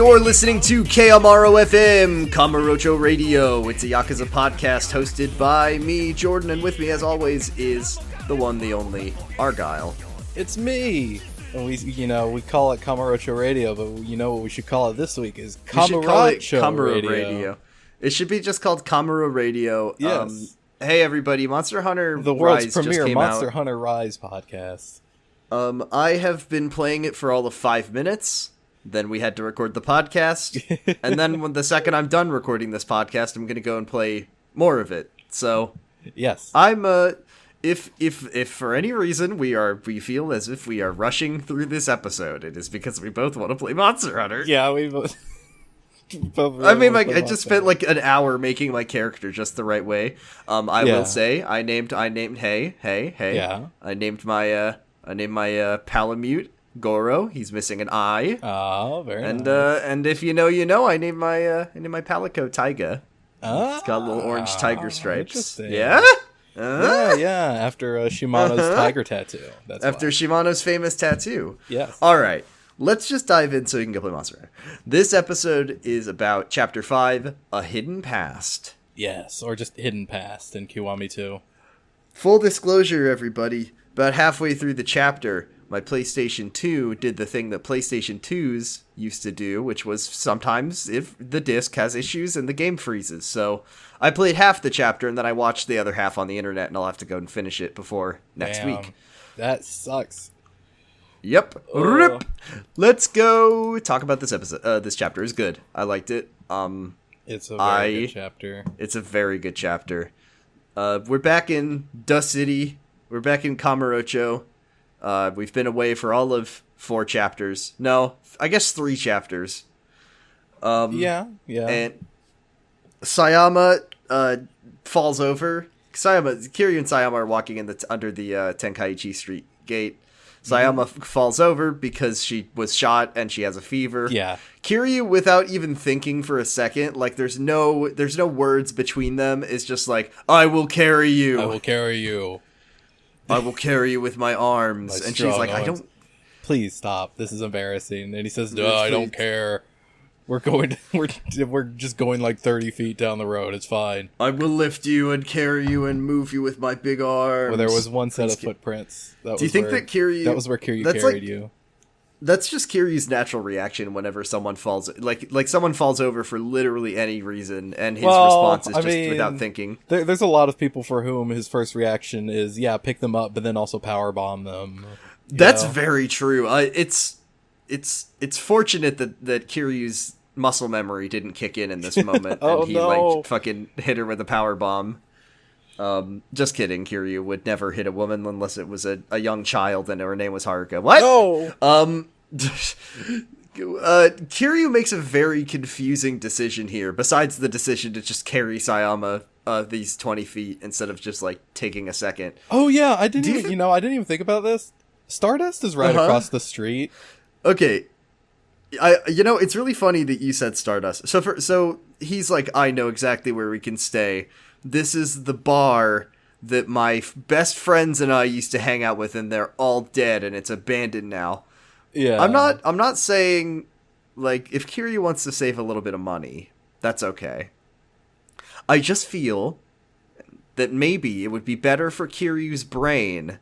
You're listening to KMRO FM, Kamurocho Radio. It's a Yakuza podcast hosted by me, Jordan, and with me, as always, is the one, the only, Argyle. It's me! And we call it Kamurocho Radio, but you know what we should call it this week is Kamurocho Radio. It should be just called Kamuro Radio. Yes. Hey everybody, Monster Hunter the world's Rise premier just came Monster out. Hunter Rise podcast. I have been playing it for all of 5 minutes. Then we had to record the podcast. And then when the second I'm done recording this podcast, I'm going to go and play more of it. So, yes. I'm if for any reason we feel as if we are rushing through this episode, it is because we both want to play Monster Hunter. Yeah, we both I just spent like an hour making my character just the right way. I will say I named hey. Yeah. I named my Palamute Goro. He's missing an eye. Oh, very nice. And if you know, I named my Palico Taiga. It's got little orange tiger stripes. Interesting. Yeah? Yeah, after Shimano's tiger tattoo. That's after why. Shimano's famous tattoo. Yes. All right. Let's just dive in so you can go play Monster Hunter. This episode is about Chapter 5, A Hidden Past. Yes, or just Hidden Past in Kiwami 2. Full disclosure, everybody. About halfway through the chapter, my PlayStation 2 did the thing that PlayStation 2s used to do, which was sometimes, if the disc has issues and the game freezes. So I played half the chapter, and then I watched the other half on the internet, and I'll have to go and finish it before next week. That sucks. Yep. Rip. Let's go talk about this episode. This chapter is good. I liked it. It's a very good chapter. It's a very good chapter. We're back in Dust City. We're back in Kamurocho. We've been away for all of 4 chapters. No, I guess 3 chapters. Yeah. And Sayama falls over. Kiryu and Sayama are walking under the Tenkaichi Street gate. Sayama falls over because she was shot and she has a fever. Yeah. Kiryu, without even thinking for a second, like there's no words between them, is just like, I will carry you. I will carry you. I will carry you with my arms. And she's like, I don't... Please stop. This is embarrassing. And he says, no, I don't care. We're just going like 30 feet down the road. It's fine. I will lift you and carry you and move you with my big arms. Well, there was one set of footprints. Do you think that Kiryu... That was where Kiryu carried you. That's just Kiryu's natural reaction whenever someone falls... Like someone falls over for literally any reason, and his response is without thinking. There's a lot of people for whom his first reaction is, pick them up, but then also powerbomb them. That's very true. It's fortunate that Kiryu's muscle memory didn't kick in this moment, and he like fucking hit her with a power bomb. Just kidding. Kiryu would never hit a woman unless it was a young child and her name was Haruka. What? No. Kiryu makes a very confusing decision here. Besides the decision to just carry Sayama these 20 feet instead of just like taking a second. Oh yeah, I didn't even think about this. Stardust is right across the street. Okay. It's really funny that you said Stardust. So he's like, I know exactly where we can stay. This is the bar that my best friends and I used to hang out with, and they're all dead, and it's abandoned now. Yeah. I'm not saying, like, if Kiryu wants to save a little bit of money, that's okay. I just feel that maybe it would be better for Kiryu's brain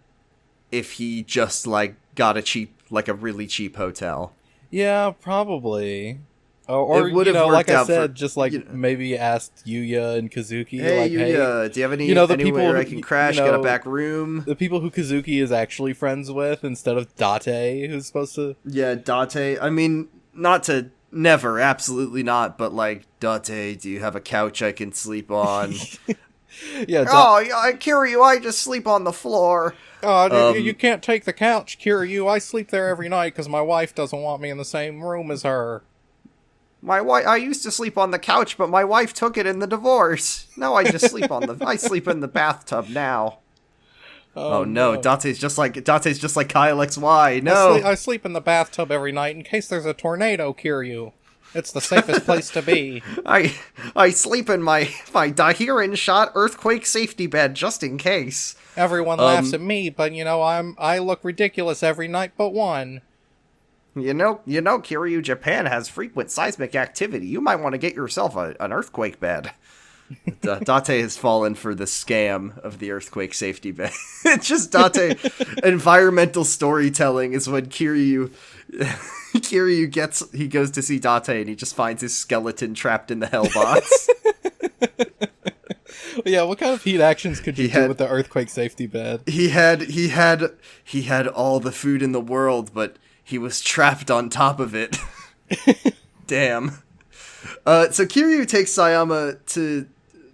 if he just, like, got a really cheap hotel. Yeah, probably. Or it would have worked like I out said, just like maybe asked Yuya and Kazuki. Hey, like, Yuya, do you have any the anywhere people I can crash? Got a back room? The people who Kazuki is actually friends with instead of Date, who's supposed to... Yeah, Date. I mean, absolutely not, but like, Date, do you have a couch I can sleep on? Yeah. Kiryu, I just sleep on the floor. You can't take the couch, Kiryu. I sleep there every night because my wife doesn't want me in the same room as her. I used to sleep on the couch, but my wife took it in the divorce. Now I just sleep I sleep in the bathtub now. Oh no, Date's just like Kyle XY. No. I sleep in the bathtub every night in case there's a tornado, Kiryu. It's the safest place to be. I sleep in my Dahirin shot earthquake safety bed just in case. Everyone laughs at me, but I look ridiculous every night but one. Kiryu, Japan has frequent seismic activity. You might want to get yourself an earthquake bed. Date has fallen for the scam of the earthquake safety bed. It's just Date. Environmental storytelling is when Kiryu goes to see Date and he just finds his skeleton trapped in the hellbox. Yeah, what kind of heat actions could you do with the earthquake safety bed? He had all the food in the world, but he was trapped on top of it. Damn. So Kiryu takes Sayama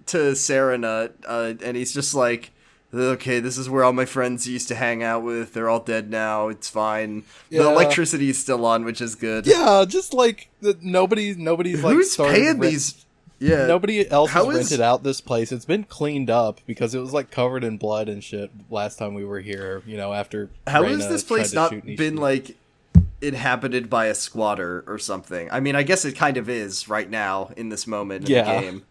to Serena, and he's just like, okay, this is where all my friends used to hang out with. They're all dead now. It's fine. Yeah. The electricity is still on, which is good. Yeah, just like nobody's like who's paying these. Yeah, nobody else has rented out this place. It's been cleaned up because it was like covered in blood and shit last time we were here. After how has this place not been like inhabited by a squatter or something? I mean, I guess it kind of is right now in this moment in the game.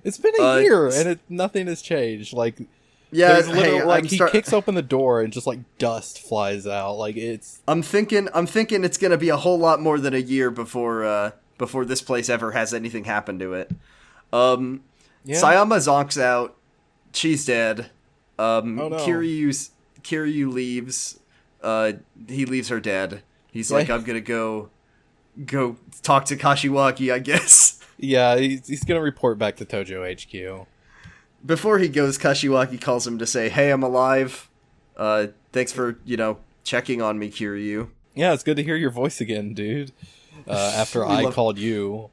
It's been a year and nothing has changed. Like, yeah, he kicks open the door and just like dust flies out. Like it's. I'm thinking it's gonna be a whole lot more than a year before this place ever has anything happen to it. Sayama zonks out. She's dead. Oh, no. Kiryu leaves. He leaves her dead. He's like, I'm gonna go talk to Kashiwagi, I guess. Yeah, he's gonna report back to Tojo HQ. Before he goes, Kashiwagi calls him to say, hey, I'm alive. Thanks for, checking on me, Kiryu. Yeah, it's good to hear your voice again, dude. After I called you.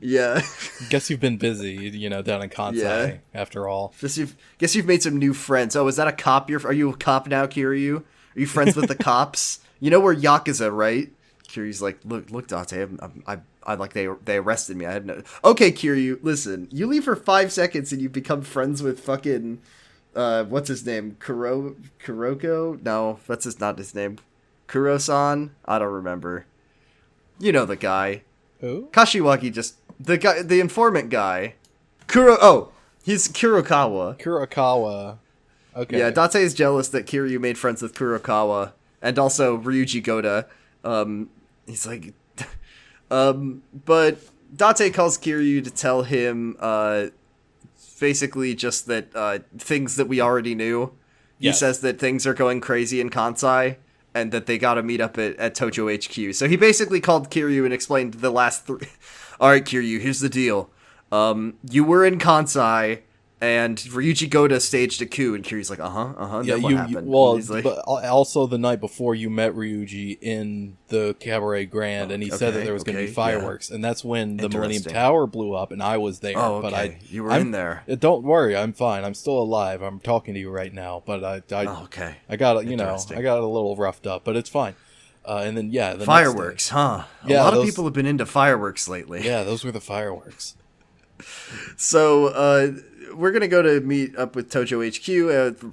Yeah. Guess you've been busy, down in Kansai, after all. Guess you've made some new friends. Oh, is that a cop? Are you a cop now, Kiryu? Are you friends with the cops? We're Yakuza, right? Kiryu's like, look, Date, I like they arrested me. I had no. Okay, Kiryu, listen. You leave for 5 seconds and you become friends with fucking what's his name? Kuroko? No, that's not his name. Kuro-san? I don't remember. You know the guy. Who? Kashiwagi, just the informant guy. He's Kurokawa. Kurokawa. Okay. Yeah, Date is jealous that Kiryu made friends with Kurokawa and also Ryuji Goda. He's like, but Date calls Kiryu to tell him, basically just that, things that we already knew. Yes. He says that things are going crazy in Kansai and that they gotta meet up at Tojo HQ. So he basically called Kiryu and explained the last three. Alright, Kiryu, here's the deal. You were in Kansai and Ryuji Goda staged a coup, and Kiryu's like, Yeah, then what happened? But also the night before you met Ryuji in the Cabaret Grand, and he said that there was going to be fireworks, and that's when the Millennium Tower blew up, and I was there. Oh, okay. But you were in there. Don't worry, I'm fine. I'm still alive. I'm talking to you right now, but I got I got a little roughed up, but it's fine. And then the fireworks, huh? A lot of people have been into fireworks lately. Yeah, those were the fireworks. So, we're gonna go to meet up with Tojo HQ.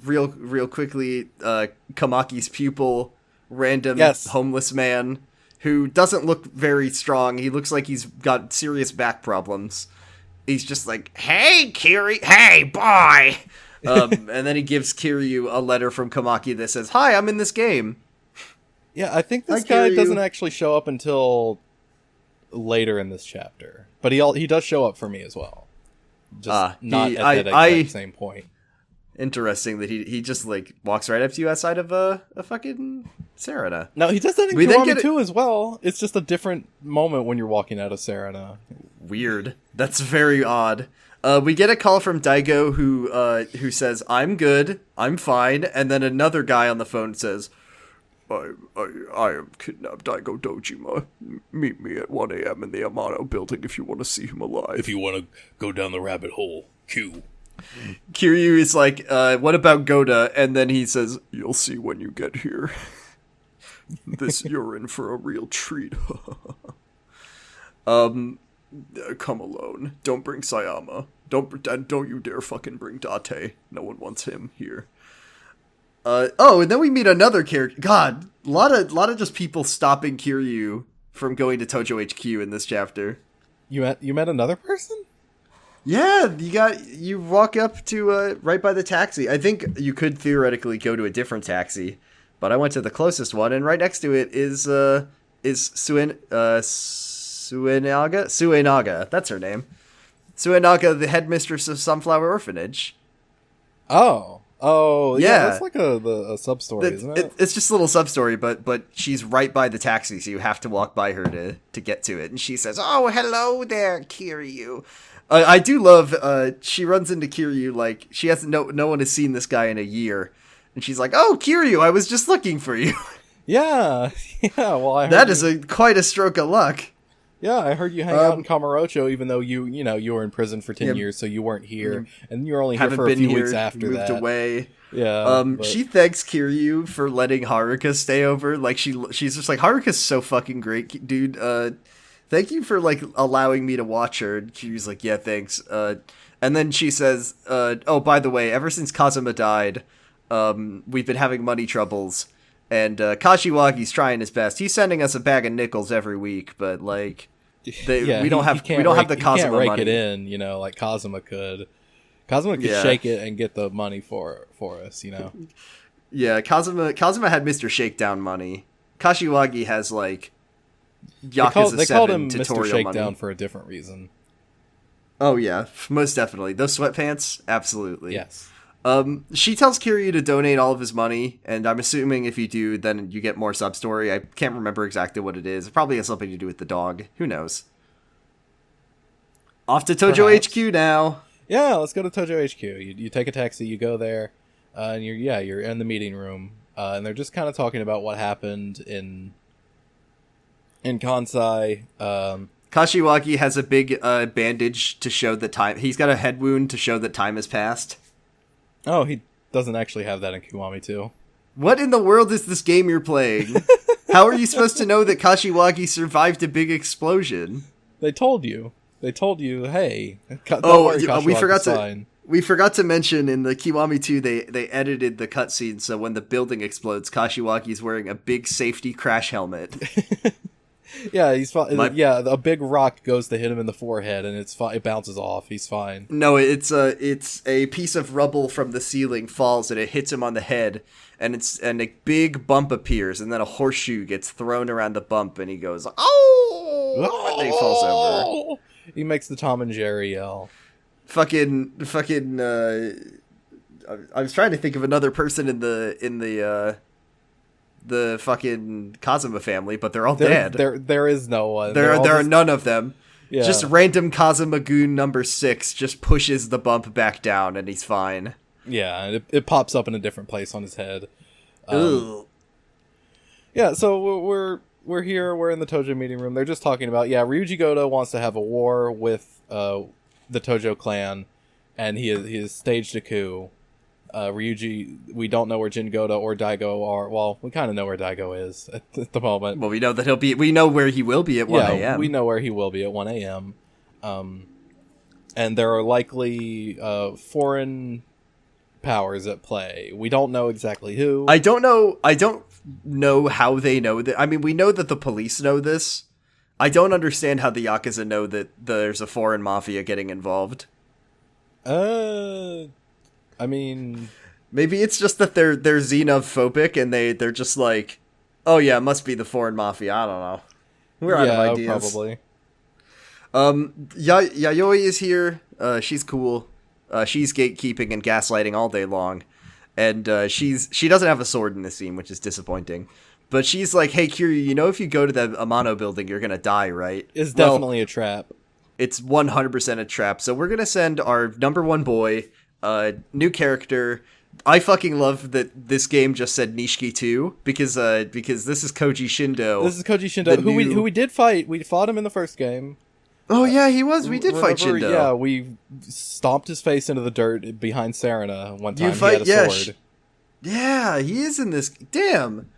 Real quickly, Kamaki's pupil, random homeless man who doesn't look very strong. He looks like he's got serious back problems. He's just like, "Hey, Kiryu, hey, boy," and then he gives Kiryu a letter from Kamaki that says, "Hi, I'm in this game." Yeah, I think this guy doesn't actually show up until later in this chapter, but he does show up for me as well. Just not at that exact same point. Interesting that he just like walks right up to you outside of a fucking Serena. No, he does that in Kiwami too as well. It's just a different moment when you're walking out of Serena. Weird. That's very odd. We get a call from Daigo who says, "I'm good, I'm fine," and then another guy on the phone says, I am kidnapped Daigo Dojima. Meet me at 1 a.m. in the Amano building if you want to see him alive. If you want to go down the rabbit hole, Q. Kiryu is like, what about Goda? And then he says, you'll see when you get here. You're in for a real treat. Come alone. Don't bring Sayama. Don't you dare fucking bring Date. No one wants him here. And then we meet another character. God, a lot of just people stopping Kiryu from going to Tojo HQ in this chapter. You met another person? Yeah, you walk up to right by the taxi. I think you could theoretically go to a different taxi, but I went to the closest one, and right next to it is is Suenaga. That's her name. Suenaga, the headmistress of Sunflower Orphanage. Oh, yeah. That's like a sub story, isn't it? It's just a little sub story, but she's right by the taxi, so you have to walk by her to get to it. And she says, "Oh, hello there, Kiryu." I do love. She runs into Kiryu like she hasn't. No one has seen this guy in a year, and she's like, "Oh, Kiryu, I was just looking for you." Yeah. Well, I heard that is quite a stroke of luck. Yeah, I heard you hang out in Kamurocho, even though you were in prison for 10 years, so you weren't here, and you're only here for a few weeks after moved that. Away. Yeah. She thanks Kiryu for letting Haruka stay over. Like she's just like, Haruka's so fucking great, dude. Thank you for like allowing me to watch her. And Kiryu's like, yeah, thanks. And then she says, oh, by the way, ever since Kazuma died, we've been having money troubles. And Kashiwagi's trying his best. He's sending us a bag of nickels every week, but like, we don't have the Kazuma money. He can't rake money. it in, like Kazuma could. Kazuma could shake it and get the money for us, Yeah, Kazuma had Mr. Shakedown money. Kashiwagi has like Yakuza 7 they called him tutorial Mr. Shakedown money. for a different reason. Oh yeah, most definitely. Those sweatpants, absolutely. Yes. She tells Kiryu to donate all of his money, and I'm assuming if you do, then you get more sub-story. I can't remember exactly what it is. It probably has something to do with the dog. Who knows? Off to Tojo Perhaps. HQ now. Yeah, let's go to Tojo HQ. You take a taxi, you go there, and you're in the meeting room, and they're just kind of talking about what happened in Kansai. Kashiwagi has a big bandage to show that time. He's got a head wound to show that time has passed. Oh, he doesn't actually have that in Kiwami 2. What in the world is this game you're playing? How are you supposed to know that Kashiwagi survived a big explosion? They told you. Hey. Worry, we forgot to mention in the Kiwami 2 they edited the cutscene so when the building explodes, Kashiwagi's wearing a big safety crash helmet. Yeah, he's fine. A big rock goes to hit him in the forehead, and it bounces off. He's fine. No, it's a piece of rubble from the ceiling falls and it hits him on the head, and a big bump appears, and then a horseshoe gets thrown around the bump, and he goes, "Oh!" and then he falls over. He makes the Tom and Jerry yell. Fucking. I was trying to think of another person in the fucking Kazuma family, but they're all dead. There is no one. There are none of them. Yeah. Just random Kazuma goon number 6 just pushes the bump back down and he's fine. Yeah, and it pops up in a different place on his head. Ugh. Yeah, so we're here. We're in the Tojo meeting room. They're just talking about Ryuji Goto wants to have a war with the Tojo clan, and he has staged a coup. Ryuji, we don't know where Jin Goto or Daigo are. Well, we kind of know where Daigo is at the moment. Well, we know that we know where he will be at 1 a.m. Yeah, we know where he will be at 1 a.m. And there are likely foreign powers at play. We don't know exactly who. I don't know how they know that. I mean, we know that the police know this. I don't understand how the Yakuza know that there's a foreign mafia getting involved. I mean, maybe it's just that they're xenophobic and they're just like, oh yeah, it must be the foreign mafia. I don't know. We're out of ideas. Probably. Yayoi is here. She's cool. She's gatekeeping and gaslighting all day long, and she doesn't have a sword in this scene, which is disappointing. But she's like, hey Kiryu, if you go to the Amano building, you're gonna die, right? It's definitely a trap. It's 100% a trap. So we're gonna send our number 1 boy. New character. I fucking love that this game just said Nishiki 2 because this is Koji Shindo. This is Koji Shindo, who we did fight. We fought him in the first game. Oh yeah, he was. We did fight Shindo. Yeah, we stomped his face into the dirt behind Serena one time. He had a sword. Yeah, he is in this. Damn.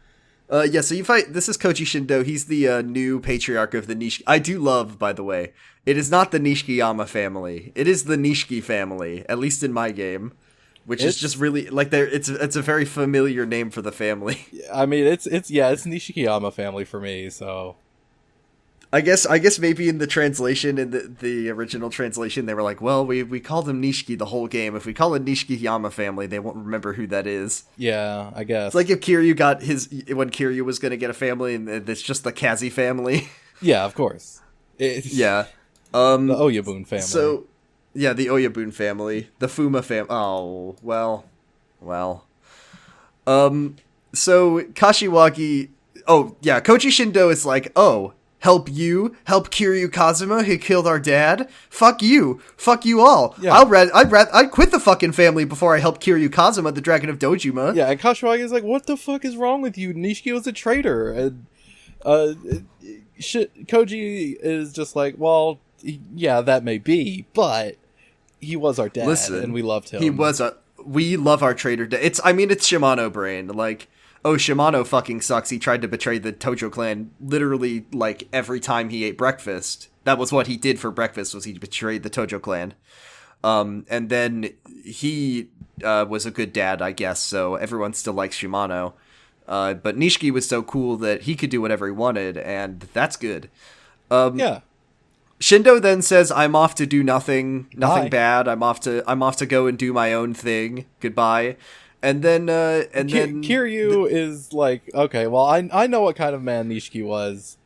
So you fight. This is Koji Shindo. He's the new patriarch of the Nishiki. I do love, by the way. It is not the Nishikiyama family. It is the Nishiki family, at least in my game, which is just really like it's a very familiar name for the family. I mean, it's Nishikiyama family for me. So I guess maybe in the translation, in the original translation, they were like, well, we called him Nishiki the whole game. If we call it Nishikiyama family, they won't remember who that is. Yeah, I guess. It's like if Kiryu when Kiryu was going to get a family, and it's just the Kazi family. Yeah, of course. Yeah. The Oyabun family. So, yeah, the Oyabun family. The Fuma family. Oh, well. So, Kashiwagi... Oh, yeah, Koji Shindo is like, oh, help Kiryu Kazuma who killed our dad? Fuck you all. Yeah. I'd quit the fucking family before I help Kiryu Kazuma, the Dragon of Dojima. Yeah, and Kashiwagi is like, what the fuck is wrong with you? Nishiki was a traitor. And, Koji is just like, well, yeah, that may be, but he was our dad, and we loved him. We love our traitor. It's Shimano brain. Like, oh, Shimano fucking sucks. He tried to betray the Tojo clan literally, like, every time he ate breakfast. That was what he did for breakfast, was he betrayed the Tojo clan. And then he was a good dad, I guess, so everyone still likes Shimano. But Nishiki was so cool that he could do whatever he wanted, and that's good. Yeah. Shindo then says, I'm off to do nothing Bye. bad. I'm off to go and do my own thing. Goodbye. And then Kiryu is like, okay, well, I know what kind of man Nishiki was,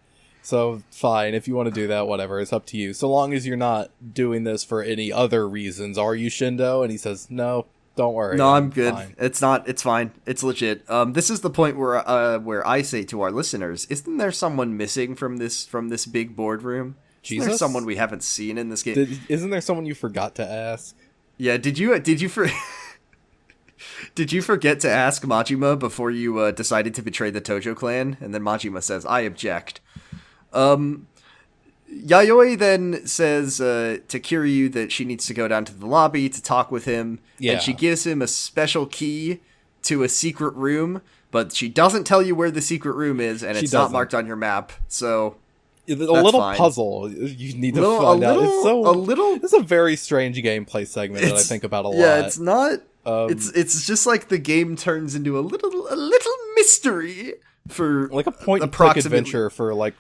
so fine, if you want to do that, whatever, it's up to you. So long as you're not doing this for any other reasons. Are you, Shindo? And he says, no, don't worry. No, I'm good. Fine. It's fine. It's legit. This is the point where I say to our listeners, isn't there someone missing from this big boardroom? Jesus? Isn't there someone we haven't seen in this game? Isn't there someone you forgot to ask? Yeah, did you Did you forget to ask Majima before you decided to betray the Tojo clan? And then Majima says, I object. Yayoi then says to Kiryu that she needs to go down to the lobby to talk with him. Yeah. And she gives him a special key to a secret room, but she doesn't tell you where the secret room is, and it's not marked on your map, so... A little fine. puzzle you need to find out. It's a very strange gameplay segment that I think about a lot. Yeah, it's not... it's just like the game turns into a little mystery for like a point and click adventure for like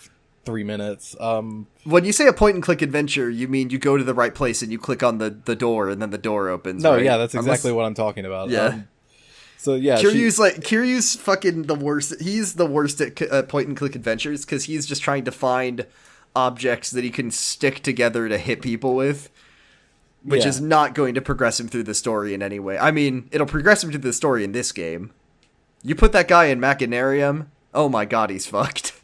3 minutes. When you say a point and click adventure, you mean you go to the right place and you click on the door and then the door opens. No, right? Yeah, that's exactly what I'm talking about. Yeah. So yeah, Kiryu's fucking the worst. He's the worst at point and click adventures because he's just trying to find objects that he can stick together to hit people with, which is not going to progress him through the story in any way. I mean, it'll progress him through the story in this game. You put that guy in Machinarium, oh my god, he's fucked.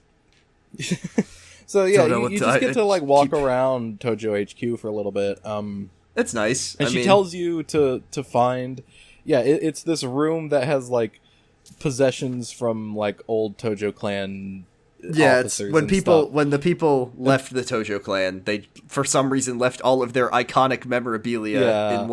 So yeah, you just get to like walk around Tojo HQ for a little bit. It's nice. And she tells you to find. Yeah, it's this room that has like possessions from like old Tojo clan. Yeah, it's when the people left the Tojo clan, they for some reason left all of their iconic memorabilia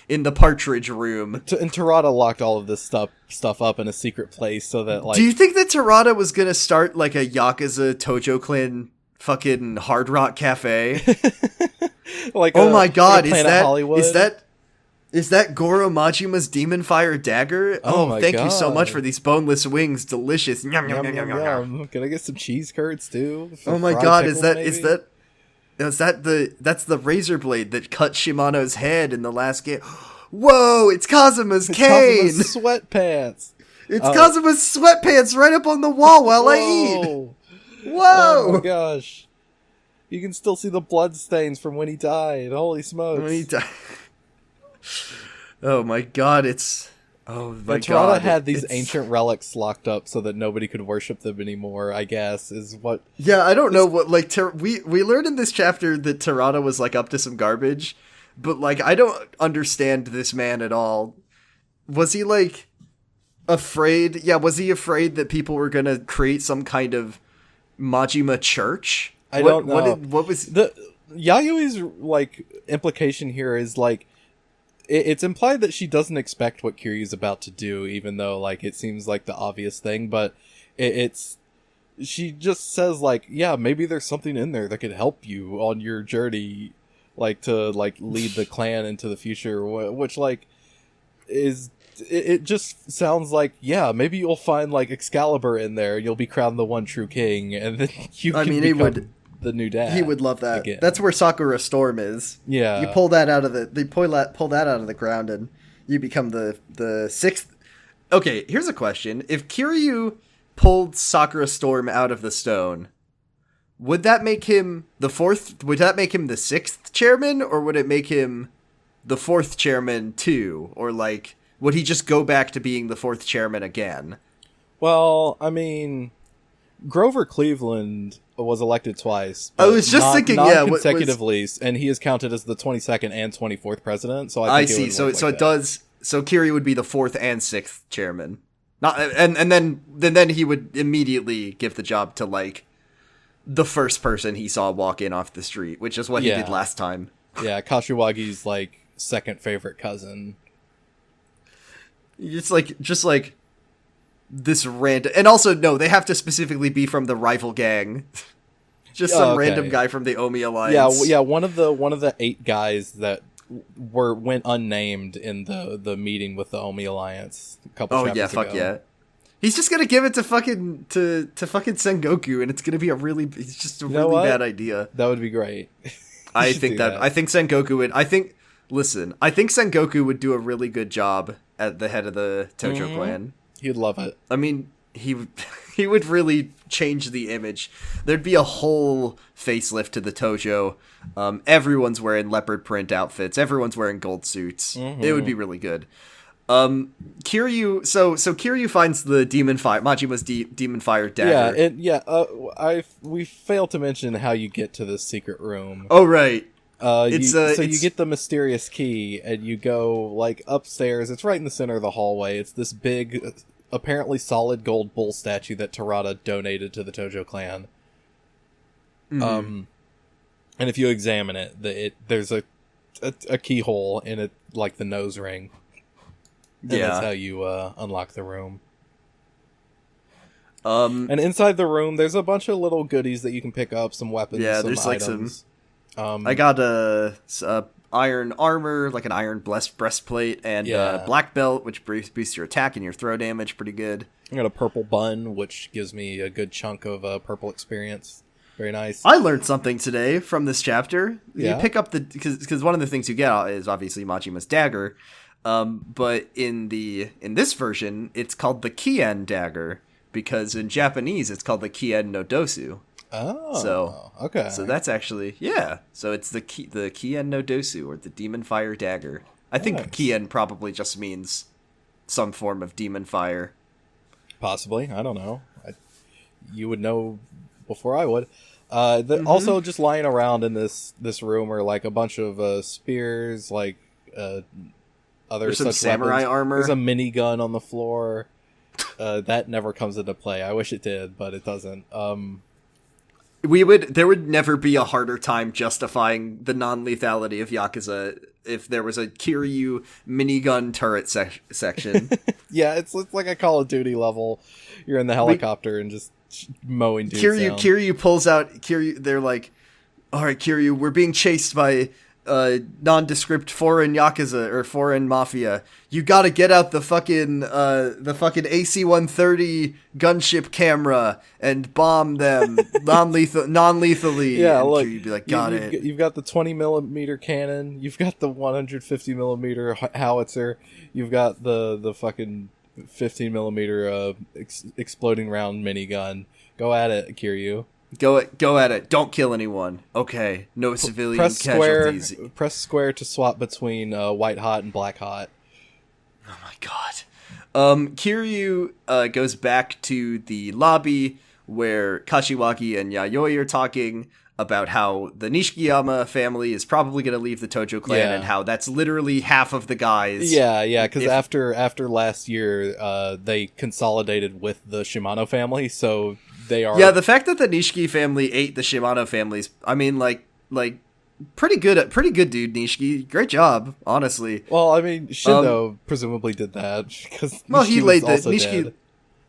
in the partridge room. And Terada locked all of this stuff up in a secret place so that like. Do you think that Terada was gonna start like a Yakuza Tojo clan fucking Hard Rock Cafe? Like, oh my god, is that Goro Majima's Demon Fire dagger? Oh thank you so much for these boneless wings, delicious. Yum, yum, yum, yum, yum. Can I get some cheese curds too? Oh my god, that's the razor blade that cut Shimano's head in the last game. Whoa, it's Kazuma's cane. Kazuma's sweatpants. It's Kazuma's sweatpants right up on the wall while I eat. Whoa! Oh my gosh. You can still see the blood stains from when he died. Holy smokes. When he died. Oh my god, Terada had these ancient relics locked up so that nobody could worship them anymore, I guess, is what... Yeah, I don't know what, like, we learned in this chapter that Terada was, like, up to some garbage, but, like, I don't understand this man at all. Was he, like, afraid? Yeah, was he afraid that people were gonna create some kind of Majima church? I don't know. What was... Yayui's, like, implication here is, like, it's implied that she doesn't expect what Kiryu's about to do, even though, like, it seems like the obvious thing, but she just says, like, yeah, maybe there's something in there that could help you on your journey, like, to, like, lead the clan into the future, which, like, it just sounds like, yeah, maybe you'll find, like, Excalibur in there, and you'll be crowned the one true king, and then you can the new dad. He would love that. Again. That's where Sakura Storm is. Yeah. You pull that out of the ground and you become the sixth. Okay, here's a question. If Kiryu pulled Sakura Storm out of the stone, would that make him the fourth? Would that make him the sixth chairman, or would it make him the fourth chairman too? Or like, would he just go back to being the fourth chairman again? Well, I mean, Grover Cleveland was elected twice. I was just thinking, consecutively, and he is counted as the 22nd and 24th president. So I think see. So it does. So Kiryu would be the fourth and sixth chairman. Not and then he would immediately give the job to like the first person he saw walk in off the street, which is what he did last time. Yeah, Kashiwagi's like second favorite cousin. It's just like this random, and also no, they have to specifically be from the rival gang. Just some random guy from the Omi Alliance. Yeah. One of the 8 guys that went unnamed in the meeting with the Omi Alliance a couple chapters ago. Yeah. He's just gonna give it to fucking Sengoku, and it's gonna be it's just a really bad idea. That would be great. I think Sengoku would. I think Sengoku would do a really good job at the head of the Tojo clan. He'd love it. I mean, he would really change the image. There'd be a whole facelift to the Tojo. Everyone's wearing leopard print outfits. Everyone's wearing gold suits. It would be really good. Kiryu. So Kiryu finds the Majima's demon fire dagger. We failed to mention how you get to this secret room. Oh right. You get the mysterious key and you go like upstairs. It's right in the center of the hallway. It's this big, apparently solid gold bull statue that Terada donated to the Tojo clan. And if you examine it, there's a keyhole in it, like the nose ring. And that's how you unlock the room. And inside the room, there's a bunch of little goodies that you can pick up, some weapons, some items. I got a iron armor, like an iron breastplate, and black belt, which boosts your attack and your throw damage pretty good. I got a purple bun, which gives me a good chunk of purple experience. Very nice. I learned something today from this chapter. Yeah. You pick up because one of the things you get is obviously Majima's dagger, but in this version it's called the Kien dagger because in Japanese it's called the Kien no Dosu. Oh, so okay. So that's actually So it's the Kien no Dosu, or the demon fire dagger. I think Kien probably just means some form of demon fire. Possibly, I don't know. You would know before I would. Also, just lying around in this room are like a bunch of spears, like other There's some such samurai weapons. armor. There's a minigun on the floor. That never comes into play. I wish it did, but it doesn't. There would never be a harder time justifying the non-lethality of Yakuza if there was a Kiryu minigun turret section. Yeah, it's like a Call of Duty level. You're in the helicopter and just mowing dudes down. Kiryu pulls out they're like, all right, Kiryu, we're being chased by nondescript foreign Yakuza or foreign mafia. You gotta get out the fucking AC-130 gunship camera and bomb them non-lethally. Yeah, and look, Kiryu'd be like, got it. You've got the 20mm cannon. You've got the 150mm howitzer. You've got the fucking 15mm exploding round minigun. Go at it, Kiryu. Go at it. Don't kill anyone. Okay. No civilian casualties. Press square to swap between white hot and black hot. Oh my god. Kiryu goes back to the lobby where Kashiwagi and Yayoi are talking about how the Nishikiyama family is probably going to leave the Tojo clan and how that's literally half of the guys. Yeah, because after last year, they consolidated with the Shimano family, so they are... Yeah, the fact that the Nishiki family ate the Shimano families, I mean, like pretty good, dude, Nishiki. Great job, honestly. Well, I mean, Shindo presumably did that because he laid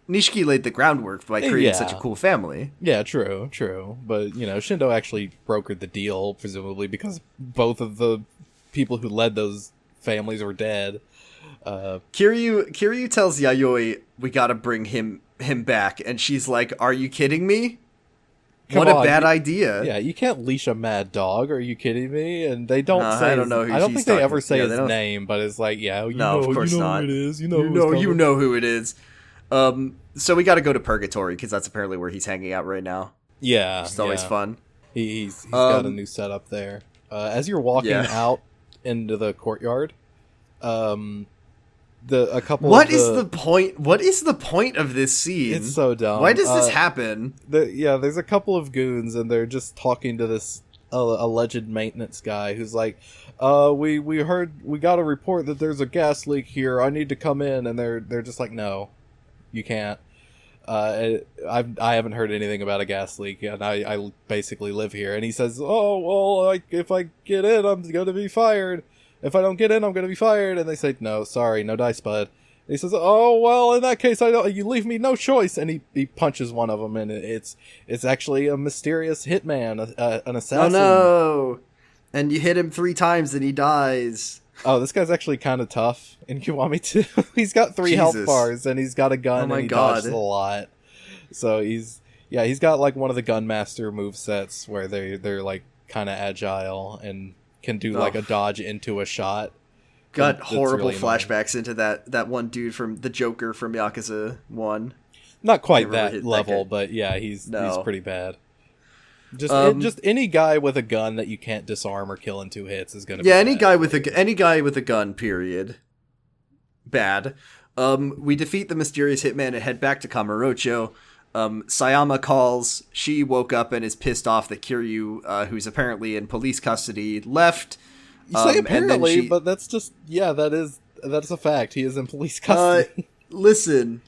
Nishiki laid the groundwork by creating such a cool family. Yeah, true. But, Shindo actually brokered the deal, presumably, because both of the people who led those families were dead. Kiryu tells Yayoi, we gotta bring him back, and she's like, are you kidding me? What a bad idea. Yeah, you can't leash a mad dog. Are you kidding me? And they don't say. I don't know. I don't think they ever say his name, but it's like, yeah, you know, of course not. Who it is. You know who it is. So we got to go to Purgatory because that's apparently where he's hanging out right now. Yeah, it's always fun. He's got a new setup there. As you're walking out into the courtyard, What is the point of this scene? It's so dumb. Why does this happen? There's a couple of goons, and they're just talking to this alleged maintenance guy who's like, we got a report that there's a gas leak here. I need to come in, and they're just like, no, you can't. I haven't heard anything about a gas leak, and I basically live here. And he says, oh well, if I get in, I'm going to be fired. If I don't get in, I'm going to be fired. And they say, no, sorry, no dice, bud. And he says, oh, well, in that case, you leave me no choice. And he punches one of them, and it's actually a mysterious hitman, an assassin. Oh, no. And you hit him 3 times, and he dies. Oh, this guy's actually kind of tough in Kiwami, too. He's got 3 health bars, and he's got a gun, and he dodges a lot. So he's got, like, one of the Gunmaster movesets where they're like, kind of agile and can do like a dodge into a shot. Got horrible really flashbacks into that one dude from the Joker from Yakuza 1. Not quite that level, but yeah, he's pretty bad. Just any guy with a gun that you can't disarm or kill in 2 hits is gonna be any guy with a gun, period. Bad. We defeat the mysterious hitman and head back to Kamurocho. Sayama calls. She woke up and is pissed off that Kiryu, who's apparently in police custody, left. You say apparently, but that's just that's a fact. He is in police custody. Listen.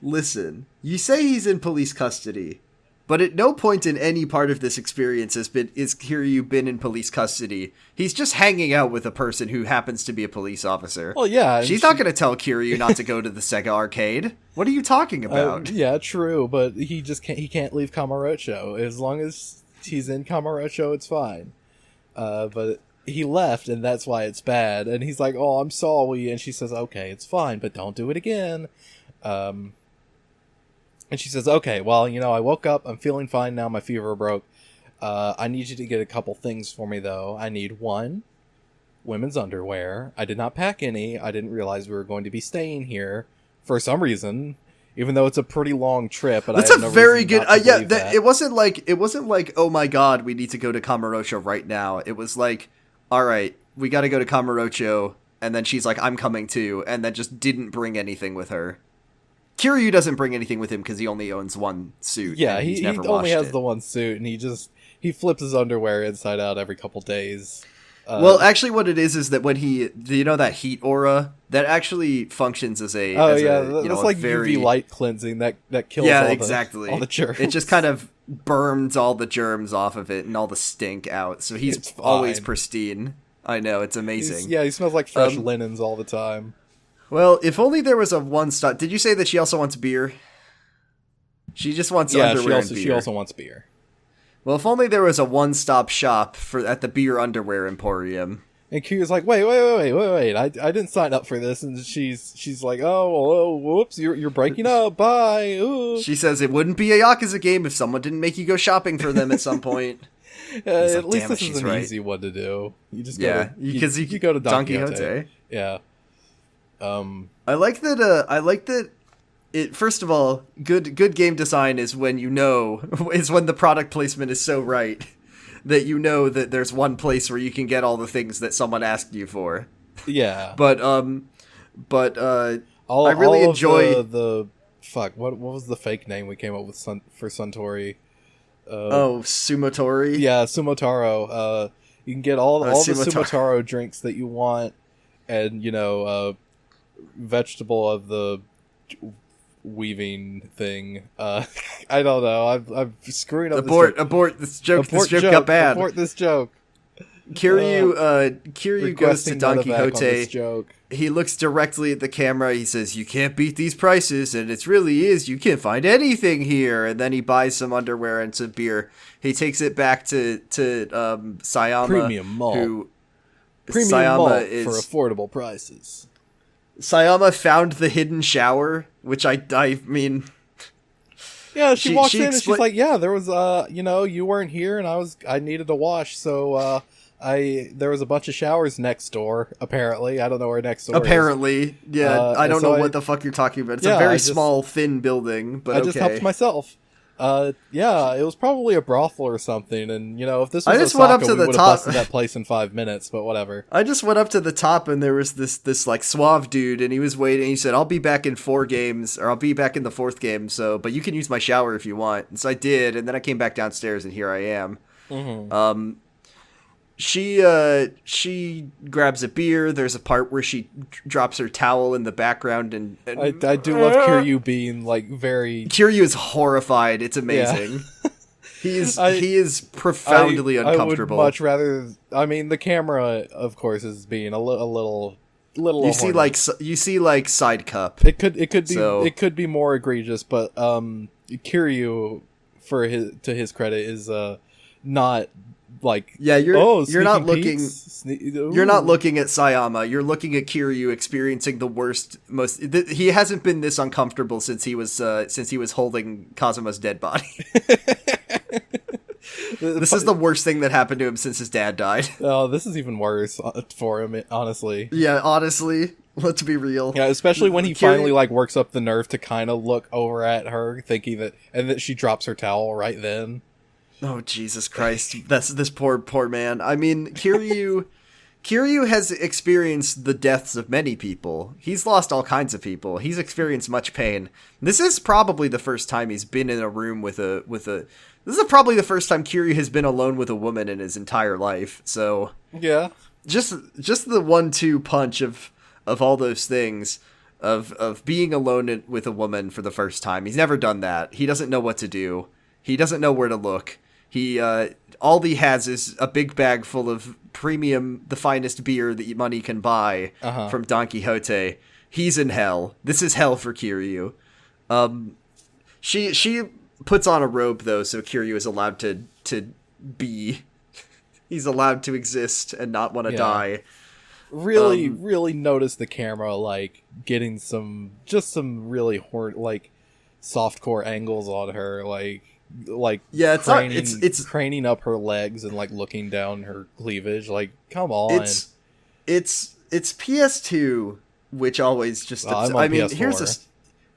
You say he's in police custody, but at no point in any part of this experience is Kiryu been in police custody. He's just hanging out with a person who happens to be a police officer. Well, yeah, she's not going to tell Kiryu not to go to the Sega arcade. What are you talking about? Yeah, true, but he can't leave Kamurocho. As long as he's in Kamurocho, it's fine. But he left, and that's why it's bad. And he's like, "Oh, I'm sorry," and she says, "Okay, it's fine, but don't do it again." And she says, "Okay, well, I woke up. I'm feeling fine now. My fever broke. I need you to get a couple things for me, though. I need 1, women's underwear. I did not pack any. I didn't realize we were going to be staying here for some reason, even though it's a pretty long trip." But that's a very good. It wasn't like, oh my god, we need to go to Kamurocho right now. It was like, all right, we got to go to Kamurocho, and then she's like, I'm coming too, and then just didn't bring anything with her. Kiryu doesn't bring anything with him because he only owns 1 suit. Yeah, he only has the 1 suit, and he flips his underwear inside out every couple days. Well, actually, what it is that when that heat aura that actually functions as a that's like very UV light cleansing that kills all the germs. It just kind of burns all the germs off of it and all the stink out, so he's always pristine. I know, it's amazing. He smells like fresh linens all the time. Well, if only there was a one-stop... Did you say that she also wants beer? She just wants underwear and beer. She also wants beer. Well, if only there was a one-stop shop at the beer underwear emporium. And Kiryu's like, wait, I didn't sign up for this. And she's like, oh, whoops, you're breaking up, bye. Ooh. She says it wouldn't be a Yakuza game if someone didn't make you go shopping for them at some point. At least this is an easy one to do. You just because you go to Don Quixote. Yeah. I like that. It first of all, good game design is when when the product placement is so right that that there's one place where you can get all the things that someone asked you for. Yeah. But I really enjoy the fuck. What was the fake name we came up with for Suntory? Sumotori. Yeah, Sumotaro. You can get all the Sumotaro drinks that you want, and vegetable of the weaving thing. I don't know. I'm screwing up. Abort this joke. This joke got bad. Abort this joke. Kiryu goes to Don Quixote. He looks directly at the camera. He says, "You can't beat these prices, and it really is. You can't find anything here." And then he buys some underwear and some beer. He takes it back to Sayama, premium malt. Premium Sayama malt for affordable prices. Sayama found the hidden shower, which I mean, Yeah, she walks in and she's like, yeah, there was, you weren't here and I needed to wash, so, there was a bunch of showers next door, apparently. I don't know where next door is. Yeah, I don't know what the fuck you're talking about. It's a very small, thin building, but I just helped myself. Yeah, it was probably a brothel or something, and, if this was Osaka, we would have busted that place in 5 minutes, but whatever. I just went up to the top, and there was this like, suave dude, and he was waiting, he said, I'll be back in 4 games, or I'll be back in the 4th game, but you can use my shower if you want. And so I did, and then I came back downstairs, and here I am. Mm-hmm. She grabs a beer. There's a part where she drops her towel in the background, and I do love Kiryu being like very. Kiryu is horrified. It's amazing. Yeah. he is profoundly uncomfortable. I would much rather. I mean, the camera, of course, is being a little. You see like side cup. It could be more egregious, but Kiryu, to his credit, is not. Like, yeah, you're not looking you're not looking at Sayama. You're looking at Kiryu experiencing the worst, he hasn't been this uncomfortable since he was holding Kazuma's dead body. This is the worst thing that happened to him since his dad died. Oh, this is even worse for him, honestly. Yeah, honestly, let's be real. Yeah, especially when he finally like works up the nerve to kind of look over at her, thinking that she drops her towel right then. Oh, Jesus Christ. That's this poor man. I mean, Kiryu has experienced the deaths of many people. He's lost all kinds of people. He's experienced much pain. This is probably the first time he's been in a room with a this is probably the first time Kiryu has been alone with a woman in his entire life. So, yeah. Just the 1-2 punch of all those things of being alone with a woman for the first time. He's never done that. He doesn't know what to do. He doesn't know where to look. All he has is a big bag full of premium, the finest beer that money can buy from Don Quixote. He's in hell. This is hell for Kiryu. She puts on a robe though, so Kiryu is allowed to be. He's allowed to exist and not want to die. Really notice the camera like getting some really softcore angles on her, yeah, it's craning up her legs and like looking down her cleavage. Like, come on. It's PS2, which always just. I mean, PS4.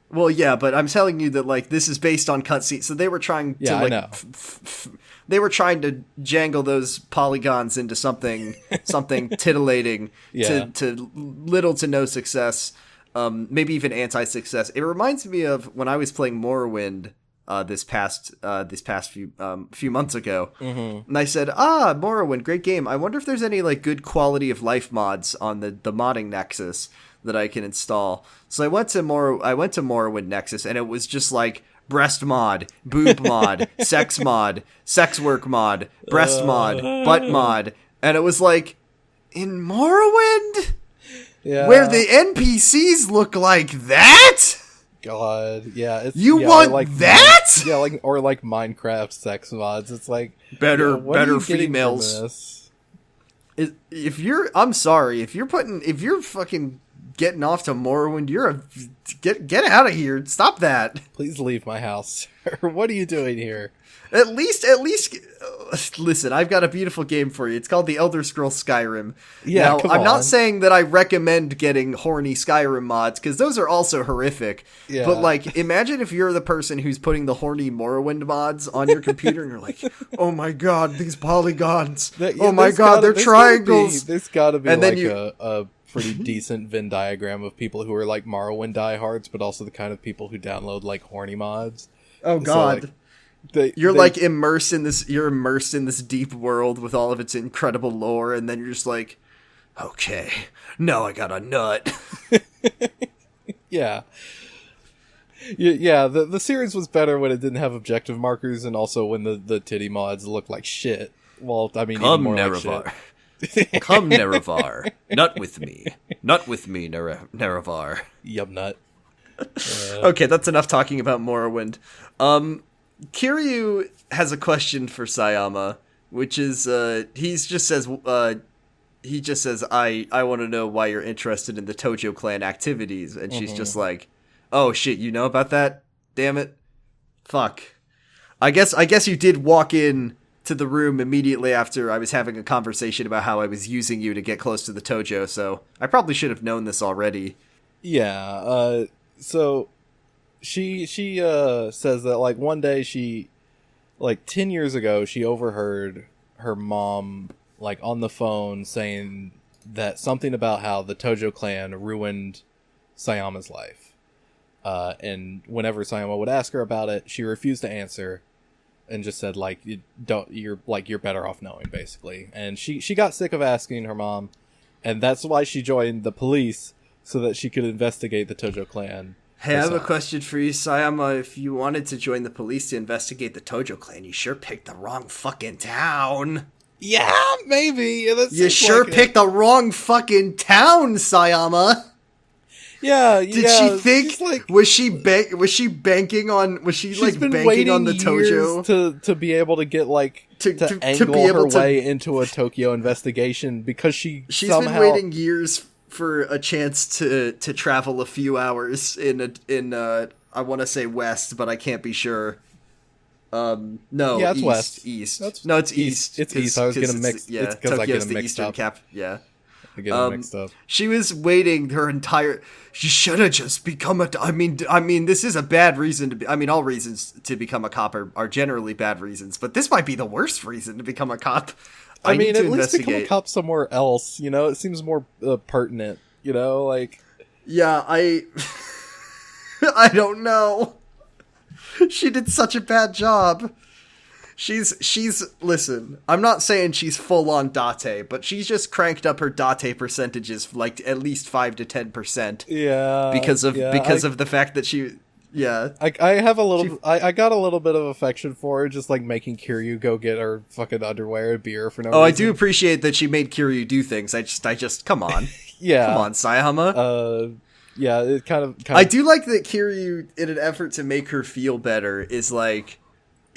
Well, yeah, but I'm telling you that like this is based on cutscenes, so they were trying to like. They were trying to jangle those polygons into something titillating to little to no success, maybe even anti-success. It reminds me of when I was playing Morrowind. This past few months ago, and I said, Morrowind, great game. I wonder if there's any like good quality of life mods on the modding Nexus that I can install. So I went to Morrowind Nexus, and it was just like breast mod, boob mod, sex work mod, breast mod, butt mod, and it was like in Morrowind, where the NPCs look like that. God, yeah. You want like that? Or like Minecraft sex mods. It's like better females. I'm sorry, if you're fucking getting off to Morrowind, get out of here. Stop that. Please leave my house. What are you doing here? At least, listen, I've got a beautiful game for you. It's called The Elder Scrolls Skyrim. Yeah, now, I'm not saying that I recommend getting horny Skyrim mods, because those are also horrific. Yeah. But, like, imagine if you're the person who's putting the horny Morrowind mods on your computer, and you're like, oh my god, these polygons. Oh my god, they're triangles. There's gotta be a pretty decent Venn diagram of people who are, like, Morrowind diehards, but also the kind of people who download, like, horny mods. Oh god. So, like, you're immersed in this deep world with all of its incredible lore, and then you're just like, okay, now I got a nut. Yeah. Yeah, the series was better when it didn't have objective markers, and also when the titty mods looked like shit. Well, I mean, come even more Nerevar. Like shit. Come Nerevar. Nut with me, Nerevar. Yum nut. Okay, that's enough talking about Morrowind. Kiryu has a question for Sayama, which is he just says I want to know why you're interested in the Tojo clan activities, and she's just like, oh shit, you know about that? Damn it. Fuck. I guess you did walk in to the room immediately after I was having a conversation about how I was using you to get close to the Tojo, so I probably should have known this already. Yeah, so she says that, like, one day she, like, 10 years ago, she overheard her mom, like, on the phone saying that something about how the Tojo clan ruined Sayama's life. And whenever Sayama would ask her about it, she refused to answer and just said, like, you're better off knowing, basically. And she got sick of asking her mom, and that's why she joined the police, so that she could investigate the Tojo clan. Hey, I have a question for you, Sayama. If you wanted to join the police to investigate the Tojo clan, you sure picked the wrong fucking town. Yeah, maybe. You sure picked the wrong fucking town, Sayama. Yeah, Did she think? Like, was she banking on? Was she like banking on the Tojo to be able to get like to angle be able her way into a Tokyo investigation, because she's somehow been waiting years for a chance to travel a few hours in I want to say west, but I can't be sure. No, yeah, it's west. East. No, it's east. It's east. I was gonna mix. Yeah, it's because I get them mixed up. Yeah. I get them mixed up. She was waiting her entire. She should have just become a. I mean, this is a bad reason to be. I mean, all reasons to become a cop are generally bad reasons, but this might be the worst reason to become a cop. I mean, at least become a cop somewhere else. You know, it seems more pertinent. You know, like. Yeah, I don't know. She did such a bad job. She's listen, I'm not saying she's full on date, but she's just cranked up her date percentages like at least 5 to 10%. Yeah. Because of the fact that she I have a little I got a little bit of affection for her, just like making Kiryu go get her fucking underwear and beer for no reason. I do appreciate that she made Kiryu do things. I just come on. Yeah. Come on, Sayama. Yeah, it kind of I do like that Kiryu, in an effort to make her feel better, is like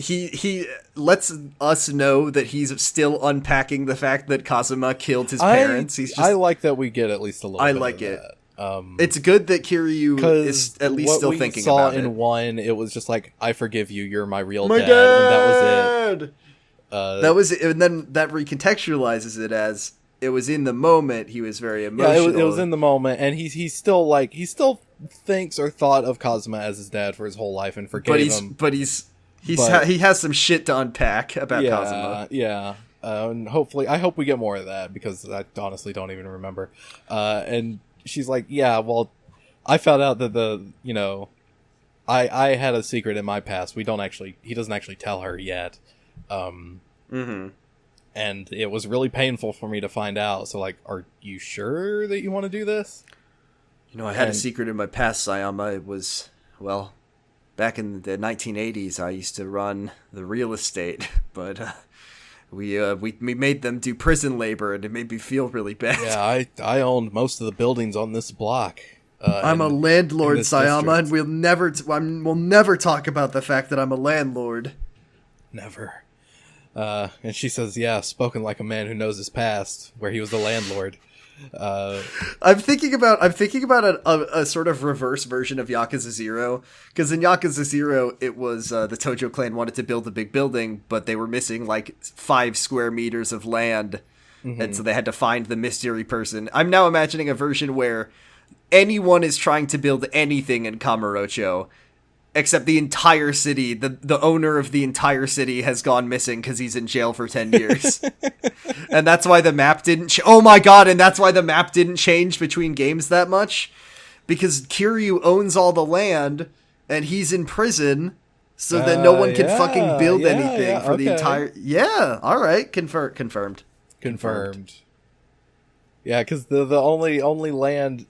he lets us know that he's still unpacking the fact that Kazuma killed his parents. I like that we get at least a little bit like of it. That. It's good that Kiryu is at least still thinking about it. What we saw in one, it was just like, I forgive you, you're my real dad, and that was it. That was it, and then that recontextualizes it as it was in the moment. He was very emotional. Yeah, it was in the moment, and he still thinks or thought of Kazuma as his dad for his whole life and forgave him. He has some shit to unpack about Kazuma. Yeah. And I hope we get more of that, because I honestly don't even remember. And she's like, yeah, well, I found out that I had a secret in my past. He doesn't actually tell her yet. Mm-hmm. And it was really painful for me to find out. So, like, are you sure that you want to do this? I had a secret in my past, Sayama. It was, well, back in the 1980s, I used to run the real estate, but we made them do prison labor, and it made me feel really bad. Yeah, I owned most of the buildings on this block. I'm a landlord, Sayama, and we'll never talk about the fact that I'm a landlord. Never. And she says, yeah, spoken like a man who knows his past, where he was the landlord. I'm thinking about a sort of reverse version of Yakuza 0, because in Yakuza 0 it was the Tojo clan wanted to build a big building, but they were missing like 5 square meters of land, and so they had to find the mystery person. I'm now imagining a version where anyone is trying to build anything in Kamurocho, except the entire city, the owner of the entire city has gone missing because he's in jail for 10 years. And that's why the map didn't oh my god, and that's why the map didn't change between games that much. Because Kiryu owns all the land, and he's in prison, so that no one can fucking build anything for the entire... Yeah, alright, confirmed. Yeah, because the only land...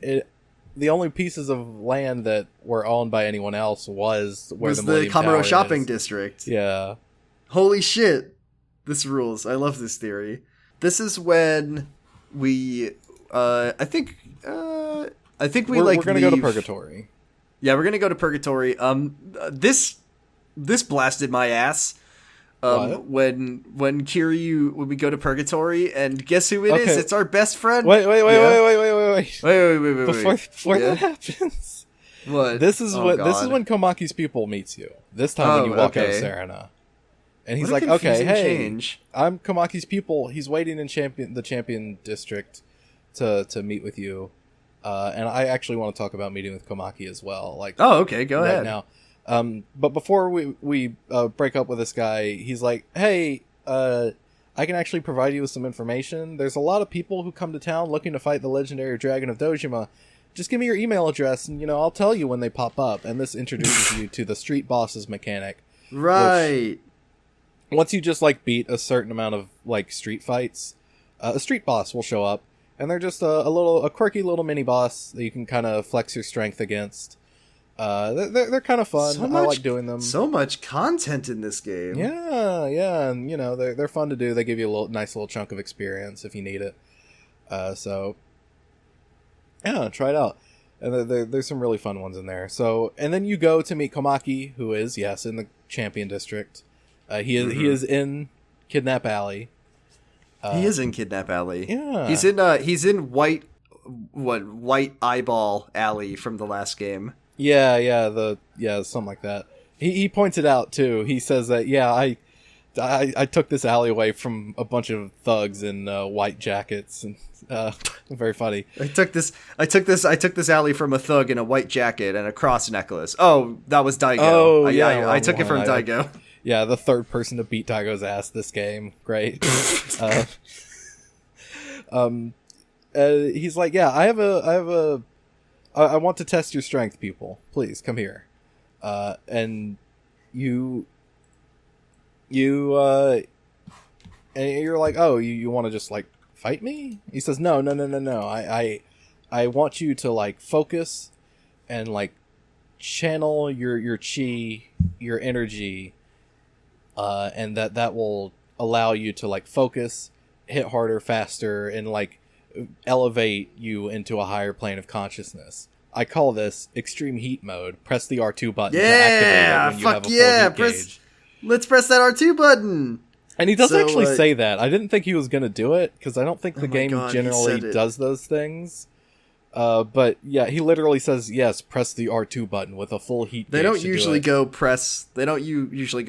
The only pieces of land that were owned by anyone else was the Kamurocho shopping district. Yeah. Holy shit. This rules. I love this theory. This is when we I think we're gonna go to Purgatory. Yeah, we're gonna go to Purgatory. This blasted my ass. When we go to Purgatory, and guess who it is? It's our best friend. Wait. Before Yeah. that happens, What? This is Oh, this is God. when Komaki's pupil meets you. This time when you walk out of okay. Serena. And he's What a like, okay, confusing hey, change. I'm Komaki's pupil. He's waiting in the champion district to meet with you. And I actually want to talk about meeting with Komaki as well. Like, Oh, okay, go right ahead. now. But before we break up with this guy, he's like, hey, I can actually provide you with some information. There's a lot of people who come to town looking to fight the legendary Dragon of Dojima. Just give me your email address and, I'll tell you when they pop up. And this introduces you to the Street Bosses mechanic. Right. Once you just, like, beat a certain amount of, like, street fights, a street boss will show up. And they're just a quirky little mini boss that you can kind of flex your strength against. They're kind of fun. I like doing them. So much content in this game. Yeah, and they're fun to do. They give you a nice little chunk of experience if you need it. So yeah, try it out. And there's some really fun ones in there. So, and then you go to meet Komaki, who is in the Champion District. He is in Kidnap Alley. He is in Kidnap Alley. Yeah, he's in White Eyeball Alley from the last game. Yeah, something like that. He points it out too. He says that I took this alleyway from a bunch of thugs in white jackets, and very funny. I took this alley from a thug in a white jacket and a cross necklace. Oh, that was Daigo. Oh, I took it from one. Daigo. Yeah, the third person to beat Daigo's ass this game. Great. He's like, yeah, I want to test your strength, people. Please come here. And and you're like, oh, you want to just like fight me? He says, no. I want you to like focus and like channel your chi, your energy, and that will allow you to like focus, hit harder, faster, and like elevate you into a higher plane of consciousness. I call this extreme heat mode. Press the R2 button to activate it when you have a full heat gauge. Let's press that R2 button. And he does actually say that. I didn't think he was going to do it, because I don't think the game generally does those things. But yeah, he literally says, yes, press the R2 button with a full heat gauge. They don't usually go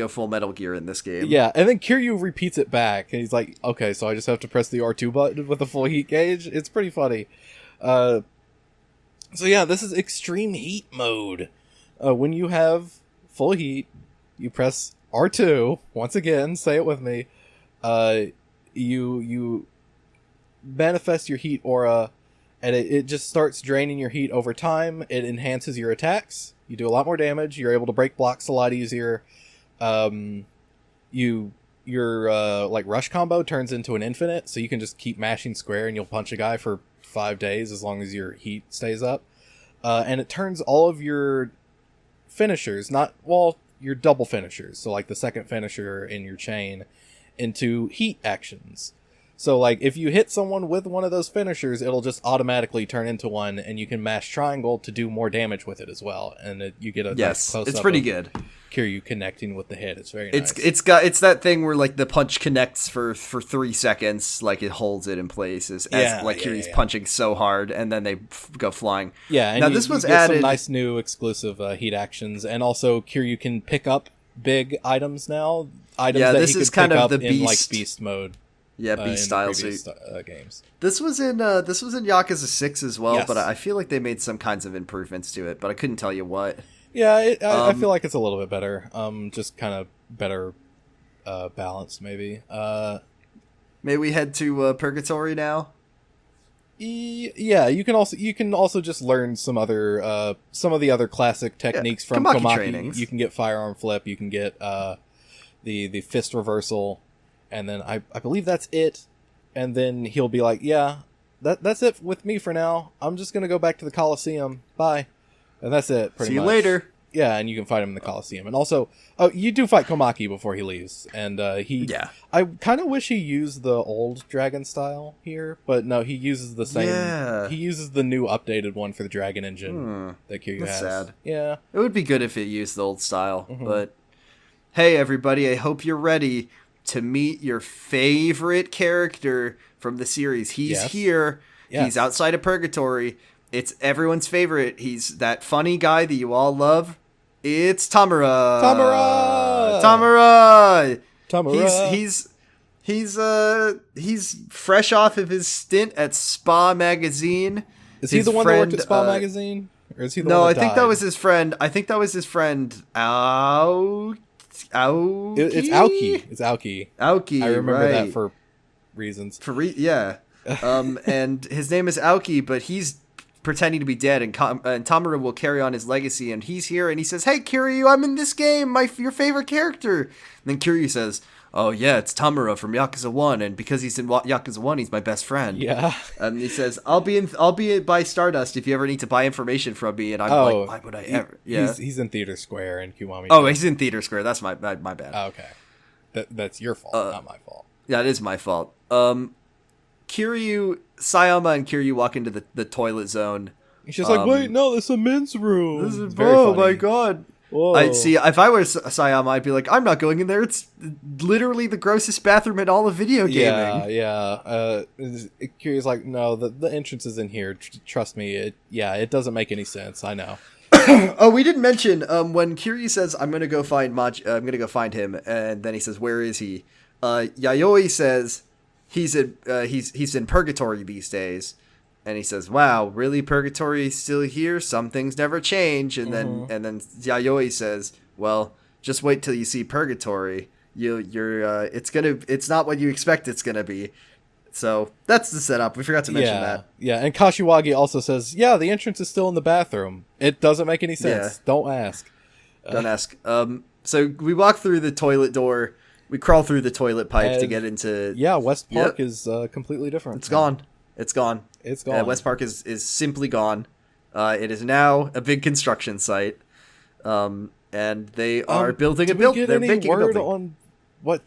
full Metal Gear in this game. Yeah, and then Kiryu repeats it back, and he's like, okay, so I just have to press the R2 button with a full heat gauge? It's pretty funny. So yeah, this is extreme heat mode. When you have full heat, you press R2, once again, say it with me, you manifest your heat aura, and it just starts draining your heat over time. It enhances your attacks. You do a lot more damage. You're able to break blocks a lot easier. Your like rush combo turns into an infinite, so you can just keep mashing square and you'll punch a guy for 5 days as long as your heat stays up. And it turns all of your finishers, your double finishers, so like the second finisher in your chain, into heat actions. So like if you hit someone with one of those finishers, it'll just automatically turn into one, and you can mash triangle to do more damage with it as well. And you get a nice close-up. It's pretty good. Kiryu connecting with the hit. It's very nice. It's that thing where like the punch connects for 3 seconds, like it holds it in place as Kiryu's punching so hard, and then they go flying. Yeah, and now this was get added some nice new exclusive heat actions, and also Kiryu can pick up big items now. Items that this he is could kind pick of up the in like beast. beast mode. Yeah, beast style suit games. This was in Yakuza 6 as well, yes. but I feel like they made some kinds of improvements to it, but I couldn't tell you what. Yeah, I feel like it's a little bit better. Just kind of better balanced, maybe. May we head to Purgatory now? Yeah, you can also just learn some of the other classic techniques from Komaki. Trainings. You can get firearm flip. You can get the fist reversal, and then I believe that's it. And then he'll be like, "Yeah, that's it with me for now. I'm just gonna go back to the Coliseum. Bye." And that's it. Pretty much. See you later. Yeah, and you can fight him in the Coliseum. And also, you do fight Komaki before he leaves. And I kind of wish he used the old dragon style here, but no, he uses the same. Yeah. He uses the new updated one for the dragon engine that Kiryu has. Sad. Yeah. It would be good if it used the old style, but hey, everybody, I hope you're ready to meet your favorite character from the series. He's here. Yes. He's outside of Purgatory. It's everyone's favorite. He's that funny guy that you all love. It's Tamura. He's fresh off of his stint at Spa Magazine. Is he the one that worked at Spa Magazine? Or is he the one that died? think that was his friend. I think that was his friend, Aoki. It's Aoki. It's Aoki. Aoki, I remember right. that for reasons. And his name is Aoki, but he's pretending to be dead, and Tamura will carry on his legacy, and he's here, and he says, "Hey, Kiryu, I'm in this game, your favorite character." And then Kiryu says, "Oh yeah, it's Tamura from Yakuza 1, and because he's in Yakuza 1, he's my best friend." Yeah. And he says, I'll be by Stardust if you ever need to buy information from me." And I'm like, "Why would I ever?" Yeah. He's in Theater Square in Kiwami. Oh, he's in Theater Square. That's my bad. Oh, okay. That's your fault, not my fault. Yeah, it is my fault. Sayama and Kiryu walk into the toilet zone. He's just like, "Wait, no, this is a men's room." This is my god. Whoa. I'd see, if I were Sayama, I'd be like, "I'm not going in there. It's literally the grossest bathroom in all of video gaming." Yeah. Kiryu's like, "No, the entrance is in here. Trust me. It doesn't make any sense. I know." Oh, we didn't mention when Kiryu says, "I'm gonna go find I'm gonna go find him," and then he says, "Where is he?" Yayoi says he's in purgatory these days. And he says, "Wow, really? Purgatory is still here? Some things never change." And then Yayoi says, "Well, just wait till you see purgatory. It's not what you expect it's gonna be." So that's the setup. We forgot to mention that. Yeah, and Kashiwagi also says, "Yeah, the entrance is still in the bathroom. It doesn't make any sense. Yeah. Don't ask." Don't ask. So we walk through the toilet door. We crawl through the toilet pipe to get into. Yeah, West Park is completely different. It's gone. It's gone. West Park is simply gone. It is now a big construction site, and they are building a building. They're making word a building. on what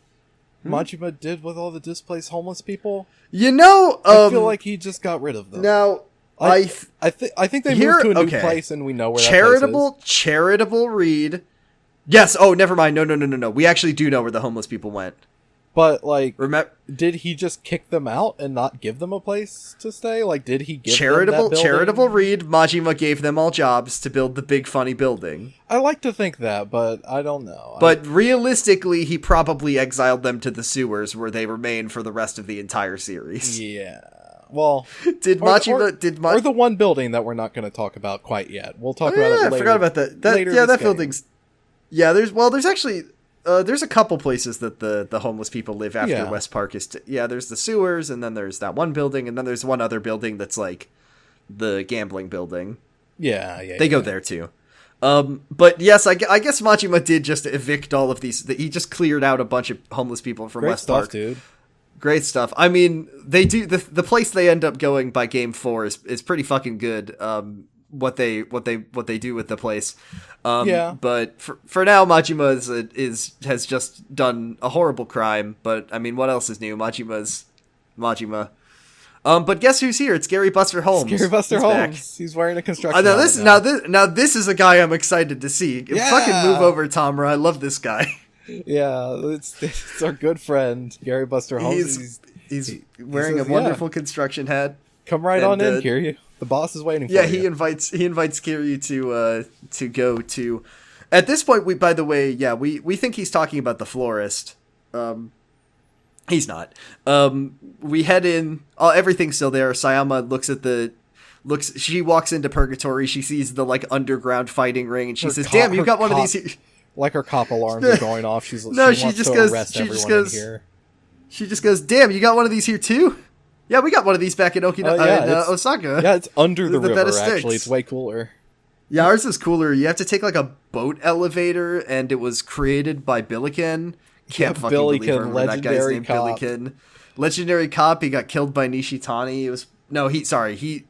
Majima did with all the displaced homeless people? I feel like he just got rid of them. Now, I think they moved to a new place, and we know where that place is. Charitable read. Yes. Oh, never mind. No. We actually do know where the homeless people went. But, like, did he just kick them out and not give them a place to stay? Like, did he give them that building? Charitable read, Majima gave them all jobs to build the big funny building. I like to think that, but I don't know. But realistically, he probably exiled them to the sewers where they remain for the rest of the entire series. Yeah. Well, or the one building that we're not going to talk about quite yet. We'll talk about it later. I forgot about that. That building's... Yeah, there's actually... there's a couple places that the homeless people live after West Park is... there's the sewers, and then there's that one building, and then there's one other building that's like the gambling building. Yeah. They go there too. But yes, I guess Majima did just evict all of these... He just cleared out a bunch of homeless people from West Park. Dude. Great stuff. I mean, they do... The place they end up going by Game 4 is pretty fucking good. What they do with the place. But for now, Majima has just done a horrible crime. But I mean, what else is new? Majima's Majima. But guess who's here? It's Gary Buster Holmes. Gary Buster Holmes. Back. He's wearing a construction. Now this is a guy I'm excited to see. Yeah. Fucking move over, Tamura. I love this guy. Yeah, it's our good friend Gary Buster Holmes. He's wearing a wonderful construction hat. Come right on in, Kiryu. The boss is waiting for you. Yeah, he invites Kiryu to go to. At this point, we think he's talking about the florist. He's not. We head in. Everything's still there. Sayama she walks into Purgatory. She sees the underground fighting ring, and she says, "Damn, you got one of these here." Like her cop alarms are going off. She just goes, "Damn, you got one of these here too?" Yeah, we got one of these back in Osaka. Yeah, it's under the river, actually. It's way cooler. Yeah, ours is cooler. You have to take a boat elevator, and it was created by Billiken. Can't fucking believe that guy's name, Billiken. Legendary cop. He got killed by Nishitani.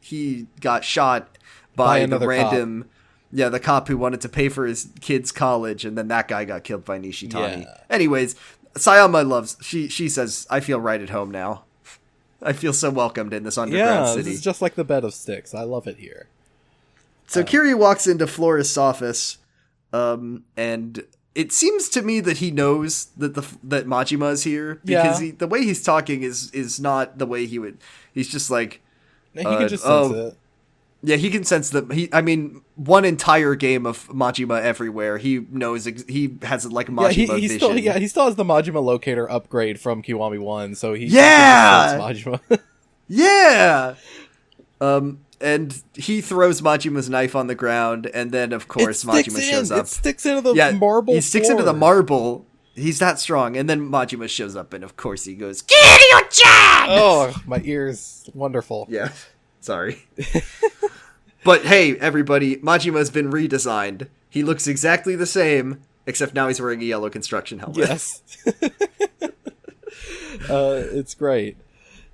He got shot by the random... Cop. Yeah, the cop who wanted to pay for his kid's college, and then that guy got killed by Nishitani. Yeah. Anyways, Sayama she says, "I feel right at home now. I feel so welcomed in this underground city." This is just like the bed of sticks. I love it here. So Kiryu walks into Florist's office, and it seems to me that he knows that that Majima is here, because the way he's talking is not the way he would. He's just like, he can just sense it. Yeah, he can sense that. I mean, one entire game of Majima everywhere. He knows. He has like Majima vision. He still has the Majima locator upgrade from Kiwami 1, so he yeah, can sense Majima. yeah. And he throws Majima's knife on the ground, and then of course Majima shows up. It sticks into the marble. He sticks into the marble. He's that strong, and then Majima shows up, and of course he goes, Kiryu-chan! Oh, my ears. Wonderful. Yeah, sorry. But hey, everybody, Majima's been redesigned. He looks exactly the same, except now he's wearing a yellow construction helmet. Yes. It's great.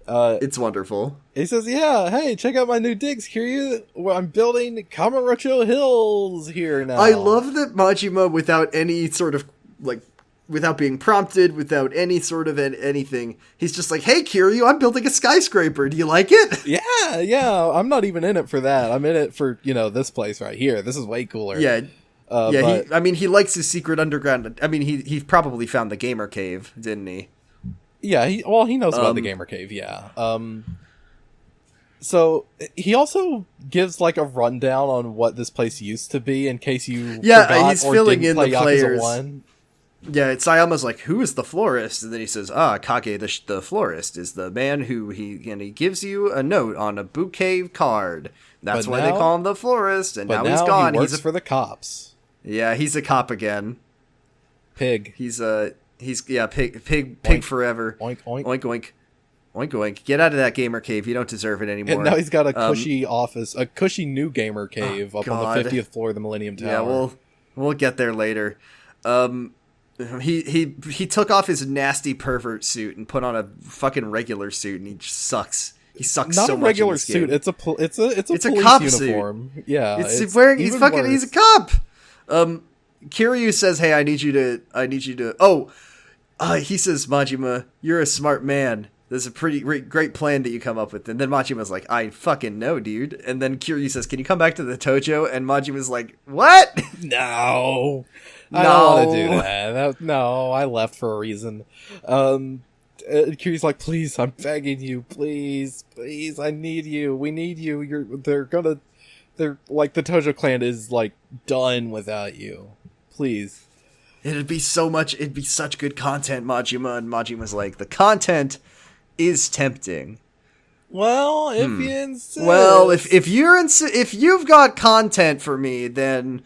It's wonderful. He says, yeah, hey, check out my new digs, Kiryu. I'm building Kamurocho Hills here now. I love that Majima, without any sort of, like, without being prompted, without any sort of anything, he's just like, hey, Kiryu, I'm building a skyscraper. Do you like it? Yeah. I'm not even in it for that. I'm in it for, this place right here. This is way cooler. Yeah. But he likes his secret underground. I mean, he probably found the gamer cave, didn't he? Yeah, he knows about the gamer cave, yeah. So he also gives like a rundown on what this place used to be in case you forgot he's or filling didn't in play the Yakuza players. 1. Yeah, Sayama's like, who is the florist? And then he says, Kage the florist is the man who he gives you a note on a bouquet card. That's why they call him the florist. And now he's gone. He works for the cops. Yeah, he's a cop again. Pig. Pig forever. Oink oink. Oink oink. Oink oink. Get out of that gamer cave. You don't deserve it anymore. And now he's got a cushy office, a cushy new gamer cave up on the 50th floor of the Millennium Tower. Yeah, we'll get there later. He took off his nasty pervert suit and put on a fucking regular suit, and he just sucks. He sucks Not so much. Not a regular in this suit. game. It's a police cop uniform. Suit. Yeah, he's a cop. Kiryu says, "Hey, I need you to." Oh, he says, "Majima, you're a smart man. There's a pretty great plan that you come up with." And then Majima's like, "I fucking know, dude." And then Kiryu says, "Can you come back to the Tojo?" And Majima's like, "What?" No. I don't want to do that. No, I left for a reason. Kiryu's like, please, I'm begging you, please, I need you. We need you. They're like, the Tojo clan is like done without you. Please. It'd be such good content, Majima. And Majima's like, the content is tempting. Well, if you insist. Well, if you've got content for me, then.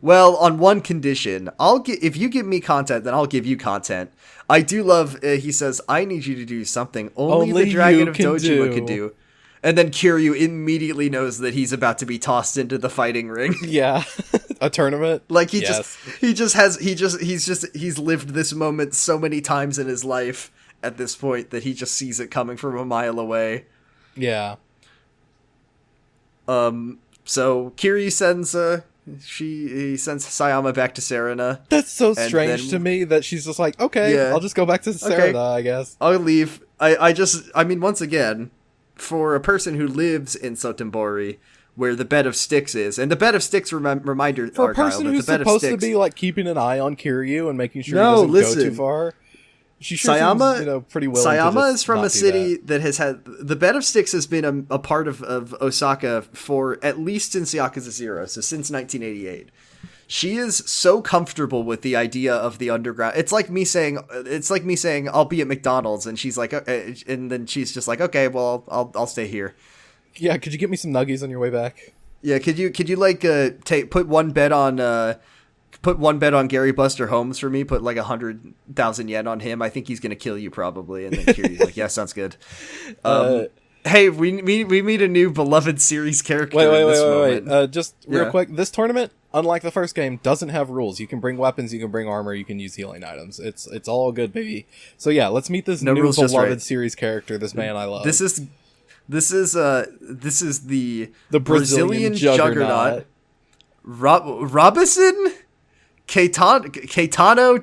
Well, on one condition, if you give me content, then I'll give you content. I do love, he says, I need you to do something only the Dragon of Dojima can do. And then Kiryu immediately knows that he's about to be tossed into the fighting ring. Yeah. A tournament? Like he's lived this moment so many times in his life at this point that he just sees it coming from a mile away. Yeah. So Kiryu sends he sends Sayama back to Serena. That's so strange to me that she's just like, okay, yeah. I'll just go back to Serena, I guess. I'll leave. I mean, once again, for a person who lives in Sotenbori, where the bed of sticks is, and the bed of sticks reminder for a person who's supposed to be like keeping an eye on Kiryu and making sure he doesn't go too far. She sure Sayama, seems, pretty willing Sayama is from a city that has had the bed of sticks has been a part of Osaka for at least since Yakuza 0, so since 1988. She is so comfortable with the idea of the underground. It's like me saying I'll be at McDonald's, and she's like, okay, and then she's just like, okay, well I'll stay here. Yeah, could you get me some nuggies on your way back? Yeah, could you like put one bet on Gary Buster Holmes for me. Put like 100,000 yen on him. I think he's gonna kill you probably. And then Kiryu's like, yeah, sounds good. Hey, we meet a new beloved series character. Wait. Just real quick. This tournament, unlike the first game, doesn't have rules. You can bring weapons, you can bring armor, you can use healing items. It's all good, baby. So yeah, let's meet this new beloved series character. This man I love. This is the Brazilian juggernaut. Robinson Caetano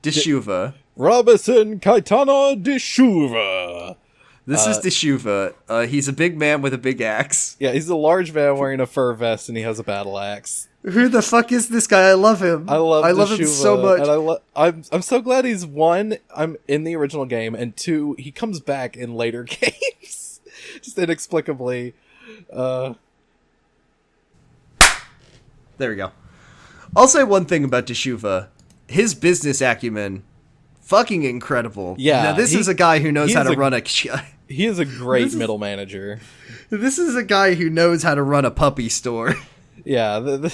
Dischuva. Robinson Caetano Dischuva. This is Dischuva. He's a big man with a big axe. Yeah, he's a large man wearing a fur vest and he has a battle axe. Who the fuck is this guy? I love him. I love him so much. And I'm so glad he's I'm in the original game, and 2, he comes back in later games. Just inexplicably. There we go. I'll say one thing about Teshuva. His business acumen, fucking incredible. Yeah. Now, this is a guy who knows how to run a... He is a great middle manager. This is a guy who knows how to run a puppy store. Yeah,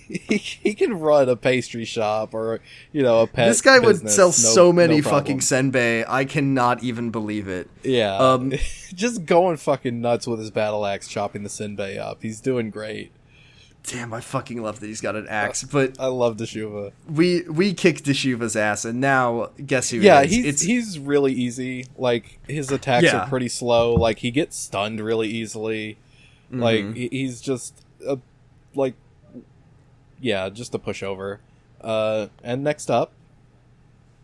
he can run a pastry shop or, a pet This guy business, would sell so many problem. fucking senbei. I cannot even believe it. Yeah. Just going fucking nuts with his battle axe, chopping the senbei up. He's doing great. Damn, I fucking love that he's got an axe. But I love Teshuva. We kicked Teshuva's ass, and now guess who? Yeah, it is? he's really easy. Like, his attacks are pretty slow. Like, he gets stunned really easily. Mm-hmm. Like, he's just just a pushover. And next up,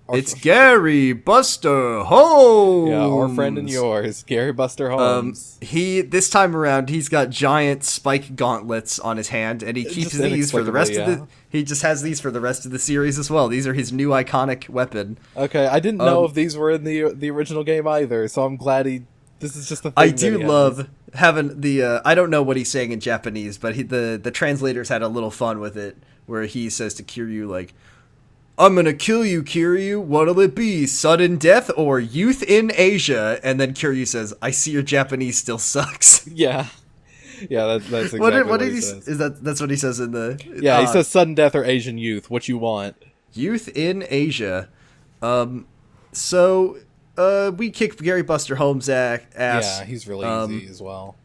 it's Gary Buster Holmes. Yeah, our friend and yours, Gary Buster Holmes. This time around, he's got giant spike gauntlets on his hand, and he keeps these for the rest of the. He just has these for the rest of the series as well. These are his new iconic weapon. Okay, I didn't know if these were in the original game either, so I'm glad this is just a thing. I do love having the. I don't know what he's saying in Japanese, but the translators had a little fun with it, where he says to Kiryu like, "I'm gonna kill you, Kiryu. What'll it be? Sudden death or youth in Asia?" And then Kiryu says, "I see your Japanese still sucks." Yeah, that's exactly what he says. That's what he says in the. Yeah, he says sudden death or Asian youth. What you want? Youth in Asia. So we kick Gary Buster Holmes' ass. Yeah, he's really easy as well.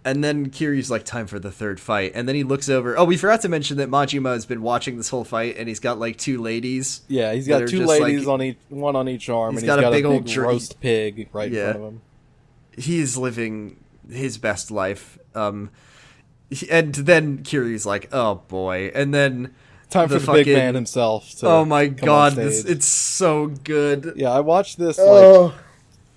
And then Kiryu's like, time for the third fight. And then he looks over. Oh, we forgot to mention that Majima has been watching this whole fight, and he's got like two ladies. Yeah, he's got two ladies on one on each arm, and he's got a big old roast pig right in front of him. He's living his best life. And then Kiryu's like, oh boy. And then time for the big man himself. Oh my god, it's so good. Yeah, I watched this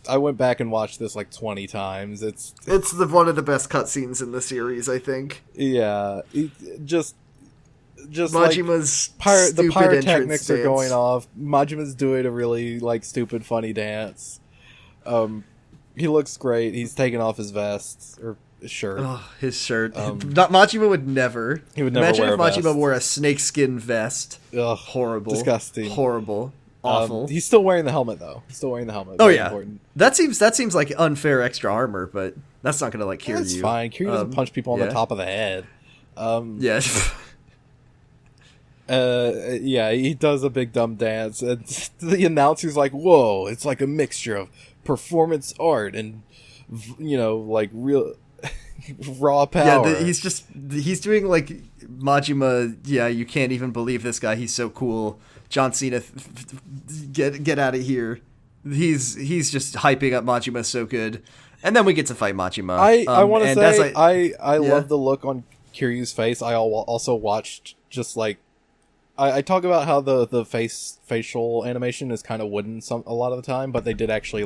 I went back and watched this like 20 times. It's one of the best cutscenes in the series, I think. Yeah, just Majima's like the pyrotechnics are going off. Majima's doing a really like stupid funny dance. He looks great. He's taking off his vest or his shirt. Oh, his shirt. Majima would never. He would never Imagine wear if Majima vest. wore a snakeskin vest. Ugh, horrible. Disgusting. Horrible. Awful. He's still wearing the helmet though. Oh Very yeah, important. that seems like unfair extra armor, but that's not gonna like Kiryu. That's fine. Kiryu doesn't punch people on the top of the head. He does a big dumb dance, and the announcer's like, "Whoa, it's like a mixture of performance art and like real raw power." Yeah, he's doing like Majima. Yeah, you can't even believe this guy. He's so cool. John Cena, get out of here. He's just hyping up Majima so good. And then we get to fight Majima. I want to say I love the look on Kiryu's face. I also watched just like I talk about how the facial animation is kind of wooden a lot of the time, but they did actually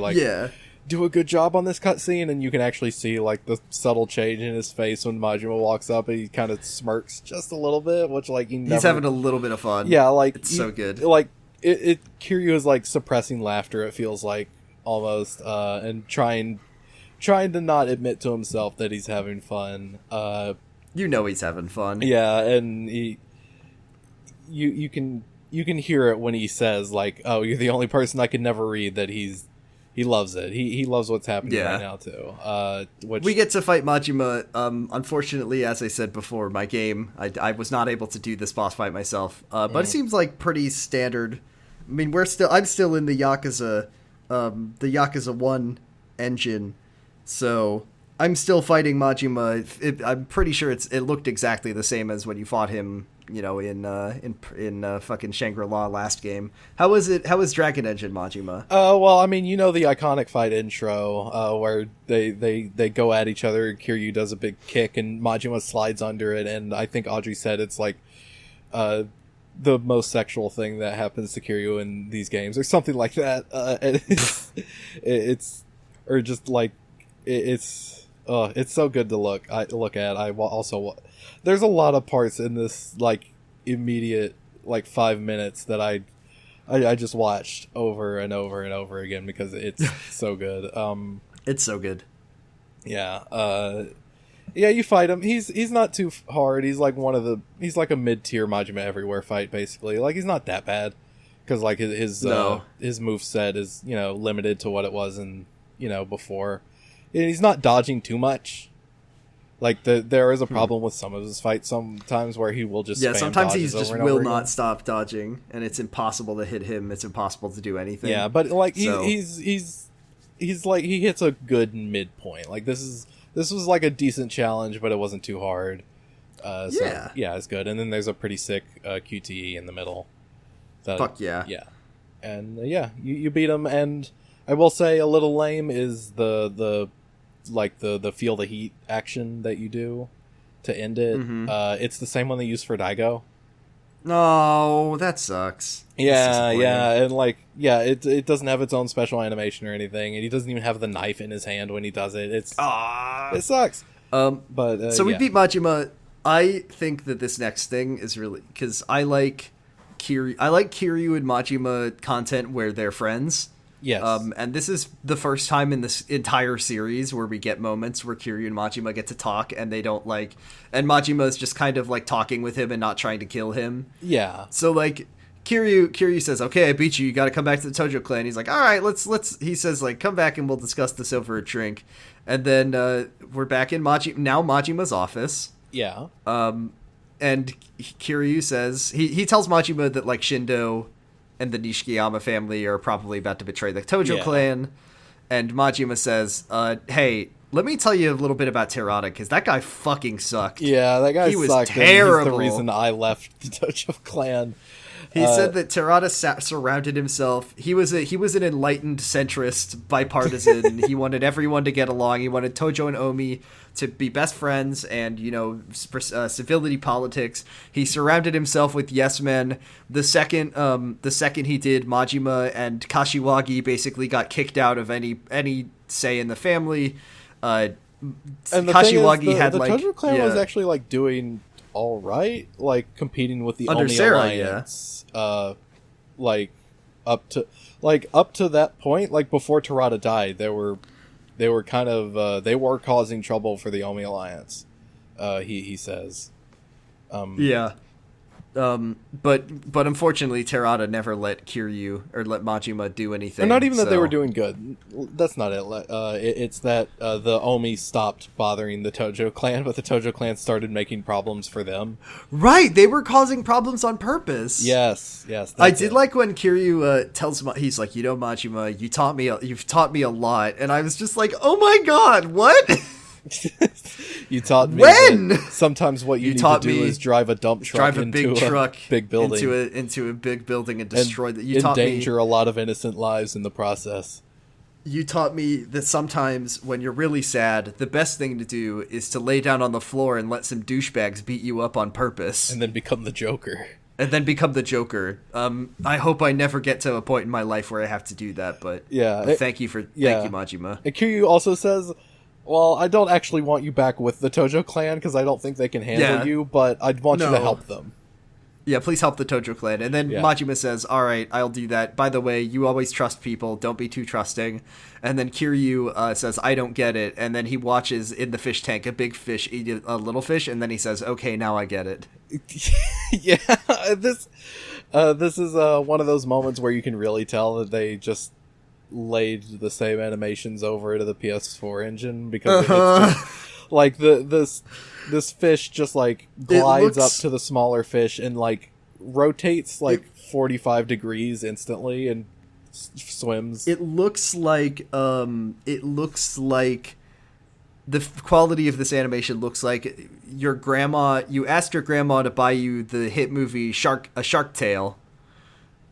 do a good job on this cutscene, and you can actually see like the subtle change in his face when Majima walks up, and he kind of smirks just a little bit, which like he's having a little bit of fun. Yeah, like it's so good. Like Kiryu is like suppressing laughter. It feels like almost, and trying to not admit to himself that he's having fun. He's having fun. Yeah, and you can hear it when he says like, "Oh, you're the only person I could never read that he loves it. He loves what's happening right now too." We get to fight Majima. Unfortunately, as I said before, my game I was not able to do this boss fight myself. But it seems like pretty standard. I mean, I'm still in the Yakuza 1 engine, so I'm still fighting Majima. I'm pretty sure it looked exactly the same as when you fought him. In fucking Shangri-La last game. How was Dragon Engine Majima? Well, I mean, the iconic fight intro, where they go at each other, Kiryu does a big kick, and Majima slides under it, and I think Audrey said it's like, the most sexual thing that happens to Kiryu in these games, or something like that. It's so good to look at. I also, there's a lot of parts in this like immediate like 5 minutes that I just watched over and over and over again because it's so good. It's so good. Yeah. Yeah, you fight him. He's not too hard. He's like he's like a mid-tier Majima Everywhere fight, basically. Like, he's not that bad. Because, like, his moveset is, limited to what it was before. And he's not dodging too much. Like, there is a problem with some of his fights sometimes where he will just spam sometimes he dodges just over and will over not again. Stop dodging, and it's impossible to hit him. It's impossible to do anything. Yeah, but, like, he's like, he hits a good midpoint. Like, this was, like, a decent challenge, but it wasn't too hard. So, yeah, it's good. And then there's a pretty sick QTE in the middle. Fuck yeah. Yeah. And, you beat him, and I will say a little lame is the feel the heat action that you do to end it. Mm-hmm. It's the same one they use for Daigo. No, that sucks. Yeah, and it doesn't have its own special animation or anything, and he doesn't even have the knife in his hand when he does it. It sucks. But so we beat Majima. I think that this next thing is really, because I like Kiryu and Majima content where they're friends. Yes. And this is the first time in this entire series where we get moments where Kiryu and Majima get to talk, and they don't and Majima is just kind of like talking with him and not trying to kill him. Yeah. So like Kiryu says, "Okay, I beat you. You got to come back to the Tojo clan." He's like, "All right, let's." He says, like, "Come back and we'll discuss this over a drink." And then we're back in Majima's office. Yeah. And Kiryu says he tells Majima that like Shindo and the Nishikiyama family are probably about to betray the Tojo clan. And Majima says, "Hey, let me tell you a little bit about Terada, because that guy fucking sucked." Yeah, that guy was sucked. terrible. He's the reason I left the Tojo clan. He said that Terada surrounded himself. He was an enlightened centrist, bipartisan. He wanted everyone to get along. He wanted Tojo and Omi to be best friends, and civility politics. He surrounded himself with yes men. The second he did, Majima and Kashiwagi basically got kicked out of any say in the family. And the Kashiwagi thing is, had the Tojo clan was actually like doing all right, like competing with the under Omi Sarah, alliance. Up to that point, like before Terada died, they were kind of they were causing trouble for the Omi alliance. He says. But unfortunately, Terada never let Kiryu or let Majima do anything. And not even that they were doing good. That's not it. It's that the Omi stopped bothering the Tojo clan, but the Tojo clan started making problems for them. Right, they were causing problems on purpose. Yes. I did like when Kiryu tells he's like, Majima, you've taught me a lot, and I was just like, oh my god, what? You taught me when sometimes what you need to do is drive a dump truck into a big building, into a big building and destroy that. You endanger a lot of innocent lives in the process. You taught me that sometimes when you're really sad, the best thing to do is to lay down on the floor and let some douchebags beat you up on purpose, and then become the Joker. I hope I never get to a point in my life where I have to do that. But thank you, Majima. And Kiryu also says, well, I don't actually want you back with the Tojo clan because I don't think they can handle you, but I'd want you to help them. Yeah, please help the Tojo clan. And then Majima says, all right, I'll do that. By the way, you always trust people. Don't be too trusting. And then Kiryu says, I don't get it. And then he watches in the fish tank a big fish eat a little fish. And then he says, okay, now I get it. This is one of those moments where you can really tell that they just laid the same animations over to the PS4 engine, because it's just, like this fish just like glides up to the smaller fish and like rotates like 45 degrees instantly and swims. It looks like the quality of this animation looks like your grandma. You asked your grandma to buy you the hit movie Shark Tale,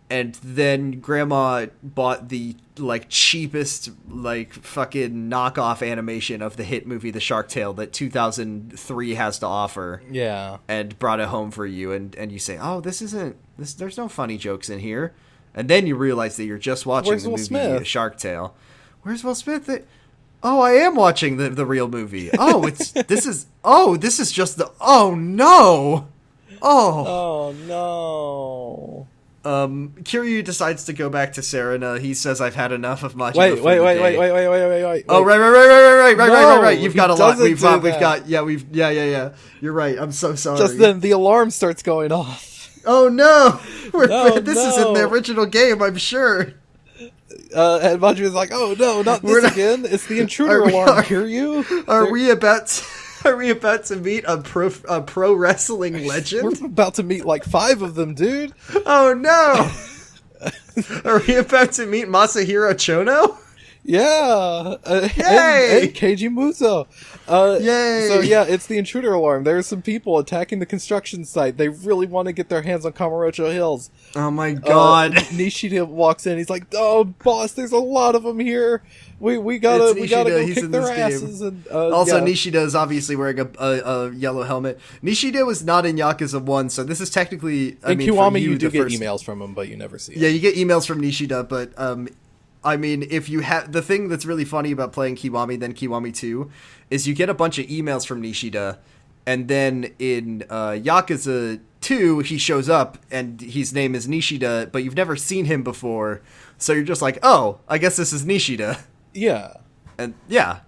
and then grandma bought the like cheapest like fucking knockoff animation of the hit movie The Shark Tale that 2003 has to offer. Yeah. And brought it home for you, and you say, "Oh, there's no funny jokes in here." And then you realize that you're just watching the movie Shark Tale. Where's Will Smith? Oh, I am watching the real movie. Oh, this is just the oh no. Oh no. Kiryu decides to go back to Serena. He says, "I've had enough of Majima." Wait. Oh, right. You've got a lot. We've got. Yeah. You're right. I'm so sorry. Just then, the alarm starts going off. Oh no! This is in the original game, I'm sure. And Majima's like, "Oh no, not this again! It's the intruder alarm, Kiryu." Are we about to meet a pro wrestling legend? We're about to meet like 5 of them, dude. Oh no! Are we about to meet Masahiro Chono? Yeah. Yay! And Keiji Muso. Yay! So yeah, it's the intruder alarm. There's some people attacking the construction site. They really want to get their hands on Kamurocho Hills. Oh my god! Nishida walks in. He's like, "Oh, boss, there's a lot of them here. We gotta go kick their asses." And also, Nishida is obviously wearing a yellow helmet. Nishida was not in Yakuza 1, so this is technically. In Kiwami, you do get emails from him, but you never see it. Yeah, you get emails from Nishida, but I mean, if you have the thing that's really funny about playing Kiwami than Kiwami 2 is you get a bunch of emails from Nishida, and then in Yakuza 2 he shows up and his name is Nishida, but you've never seen him before, so you're just like, oh, I guess this is Nishida. Yeah. And yeah.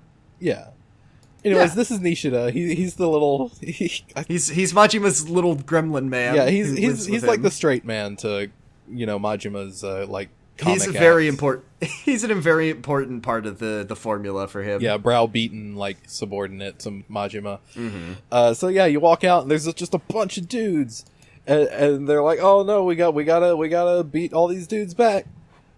Anyways, this is Nishida. He's the little. He's Majima's little gremlin man. Yeah, he's like the straight man to Majima's like. He's a very important. He's a very important part of the formula for him. Yeah, browbeaten like subordinate to Majima. Mm-hmm. So yeah, you walk out and there's just a bunch of dudes, and they're like, "Oh no, we gotta beat all these dudes back."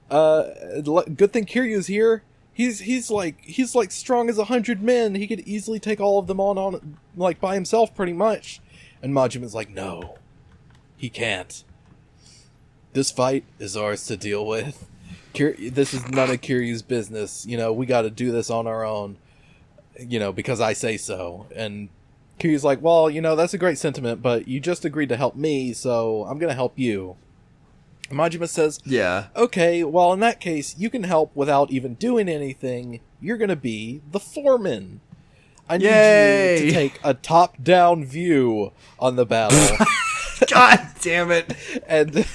Good thing Kiryu's here. He's like strong as 100 men. He could easily take all of them on like by himself, pretty much. And Majima's like, "No, he can't. This fight is ours to deal with. This is none of Kiryu's business. We got to do this on our own. Because I say so." And Kiryu's like, "Well, that's a great sentiment, but you just agreed to help me, so I'm gonna help you." And Majima says, "Yeah. Okay, well, in that case, you can help without even doing anything. You're gonna be the foreman. I need you to take a top-down view on the battle." God damn it. And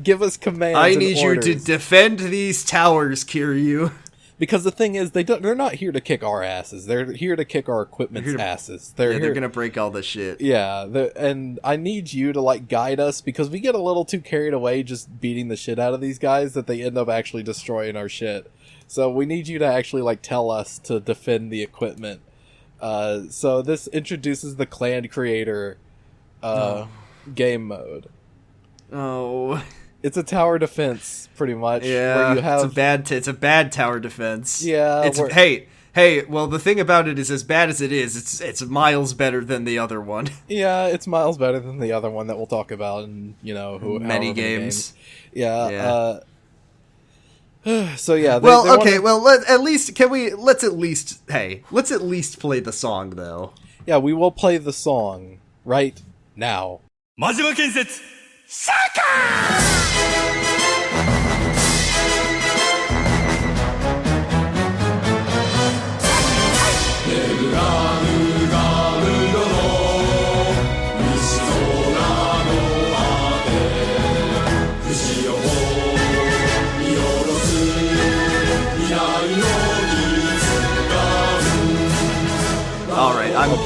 give us commands. I need you to defend these towers, Kiryu. Because the thing is, they're not here to kick our asses. They're here to kick our equipment's asses. They're gonna break all the shit. Yeah, and I need you to like guide us, because we get a little too carried away just beating the shit out of these guys that they end up actually destroying our shit. So we need you to actually like tell us to defend the equipment. So this introduces the clan creator game mode. Oh, it's a tower defense, pretty much. Yeah, where you have... it's a bad tower defense. Yeah, hey. Well, the thing about it is, as bad as it is, it's miles better than the other one. Yeah, it's miles better than the other one that we'll talk about in many games. Yeah. So yeah. Let's at least play the song though. Yeah, we will play the song right now. 真島建設シャカ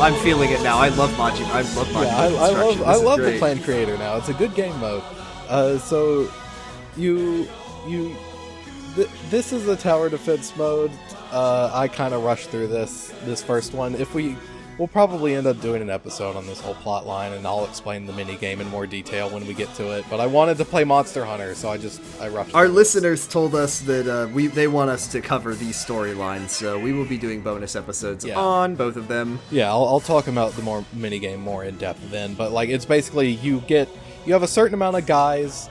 I'm feeling it now. I love Majima. I love Majima. Yeah, I love the clan creator now. It's a good game mode. So this is a tower defense mode. I kind of rushed through this first one. We'll probably end up doing an episode on this whole plot line, and I'll explain the mini game in more detail when we get to it. But I wanted to play Monster Hunter, so I rushed. Our listeners told us that they want us to cover these storylines, so we will be doing bonus episodes on both of them. Yeah, I'll talk about the mini game more in depth then. But like, it's basically you have a certain amount of guys,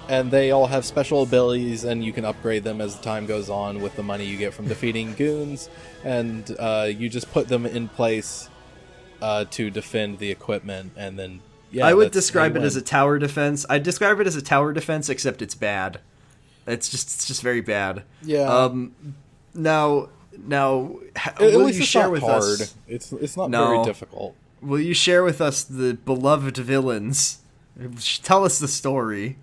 and they all have special abilities, and you can upgrade them as the time goes on with the money you get from defeating goons, and you just put them in place to defend the equipment, and then I would describe it as a tower defense. I'd describe it as a tower defense, except it's bad. It's just very bad. Yeah. Now, will you share with us? It's not very difficult. Will you share with us the beloved villains? Tell us the story.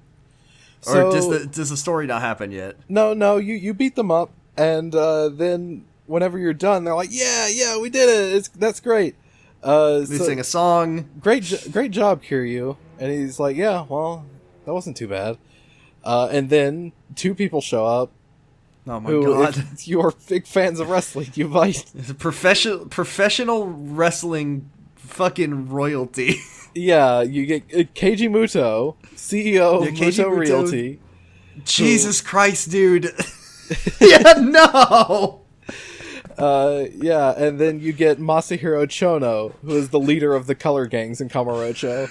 Or does the story not happen yet? No, you beat them up, and then whenever you're done, they're like, yeah, we did it. That's great. They sing a song. Great job, Kiryu. And he's like, yeah, well, that wasn't too bad. And then 2 people show up. Oh my god! If you're big fans of wrestling, you might. It's a professional wrestling fucking royalty. Yeah, you get Keiji Muto, CEO of Muto Realty. Jesus Christ, dude! Yeah, no. Yeah, and then you get Masahiro Chono, who is the leader of the color gangs in Kamurocho.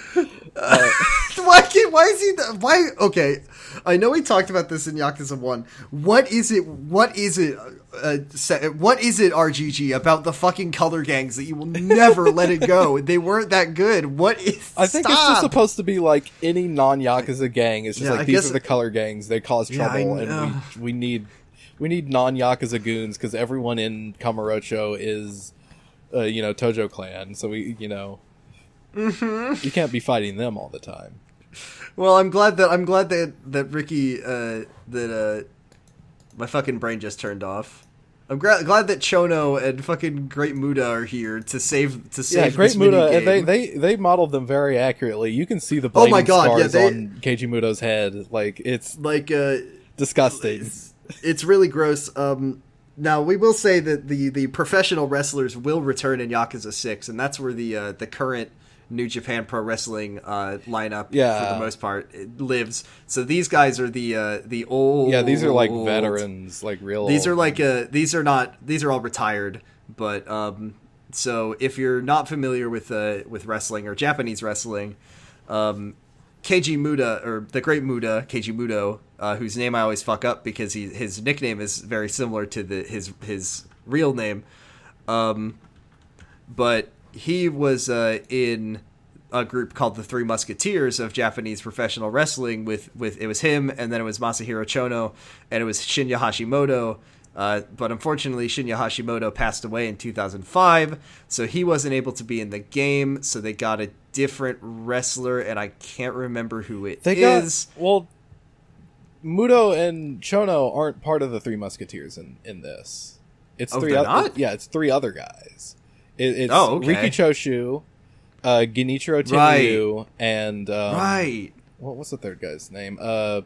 Why is he? Why? Okay, I know we talked about this in Yakuza 1. What is it? What is it, RGG, about the fucking color gangs that you will never let it go? They weren't that good. What is? I think it's just supposed to be like any non-Yakuza gang. It's just these are the color gangs. They cause trouble, and we need non-Yakuza goons because everyone in Kamurocho is, Tojo clan. So we, you can't be fighting them all the time. Well, I'm glad that Ricky my fucking brain just turned off. I'm glad that Chono and fucking Great Muda are here to save Great Muda, and they modeled them very accurately. You can see the blading scars on Keiji Muto's head. Like it's disgusting. It's really gross. Now we will say that the professional wrestlers will return in Yakuza 6, and that's where the current New Japan Pro Wrestling lineup, for the most part, lives. So these guys are the old. Yeah, these are like veterans, like real. These are like these are all retired. But so if you're not familiar with wrestling or Japanese wrestling, Keiji Muda, or the Great Muda, Keiji Muto, whose name I always fuck up because his nickname is very similar to his real name, but he was in a group called the Three Musketeers of Japanese professional wrestling with it was him, and then it was Masahiro Chono, and it was Shinya Hashimoto. But unfortunately, Shinya Hashimoto passed away in 2005, so he wasn't able to be in the game, so they got a different wrestler, and I can't remember who it is. Muto and Chono aren't part of the Three Musketeers in this. It's it's 3 other guys. It's Riki Choshu, Genichiro Tenryu, and what's the third guy's name? Tatsumi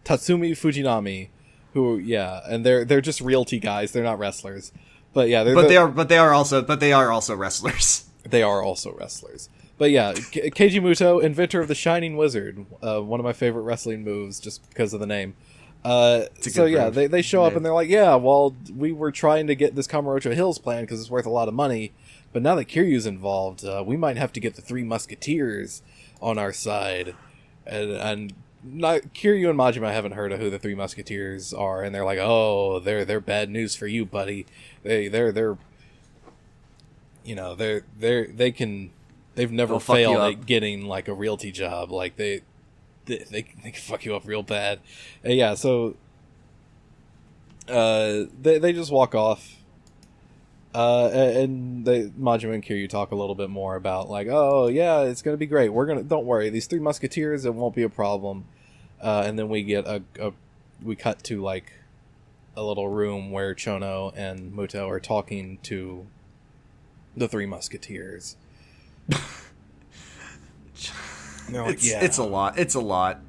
Fujinami. And they're just realty guys. They're not wrestlers, but yeah, they are also wrestlers. They are also wrestlers. But yeah, Keiji Muto, inventor of the Shining Wizard, one of my favorite wrestling moves, just because of the name. They show up and they're like, yeah, well, we were trying to get this Kamurocho Hills plan because it's worth a lot of money, but now that Kiryu's involved, we might have to get the Three Musketeers on our side, and not Kiryu and Majima haven't heard of who the Three Musketeers are, and they're like, oh, they're bad news for you, buddy. They've never failed at getting like a realty job. Like they can fuck you up real bad. And so they just walk off. And Majima and Kiryu talk a little bit more about like, oh yeah, it's gonna be great. Don't worry, these Three Musketeers, it won't be a problem. And then we get we cut to like a little room where Chono and Muto are talking to the Three Musketeers. Like, it's a lot. It's a lot.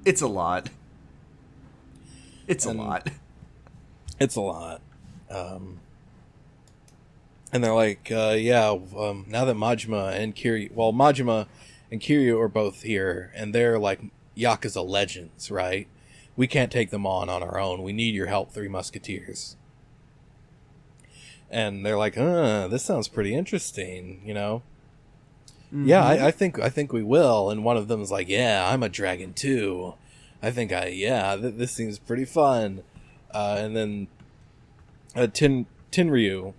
And they're like, now that Majima and Kiryu are both here, and they're like Yakuza legends, right? We can't take them on our own. We need your help, Three Musketeers. And they're like, this sounds pretty interesting, Mm-hmm. Yeah, I think we will. And one of them is like, yeah, I'm a dragon too. This seems pretty fun. And then Tenryu,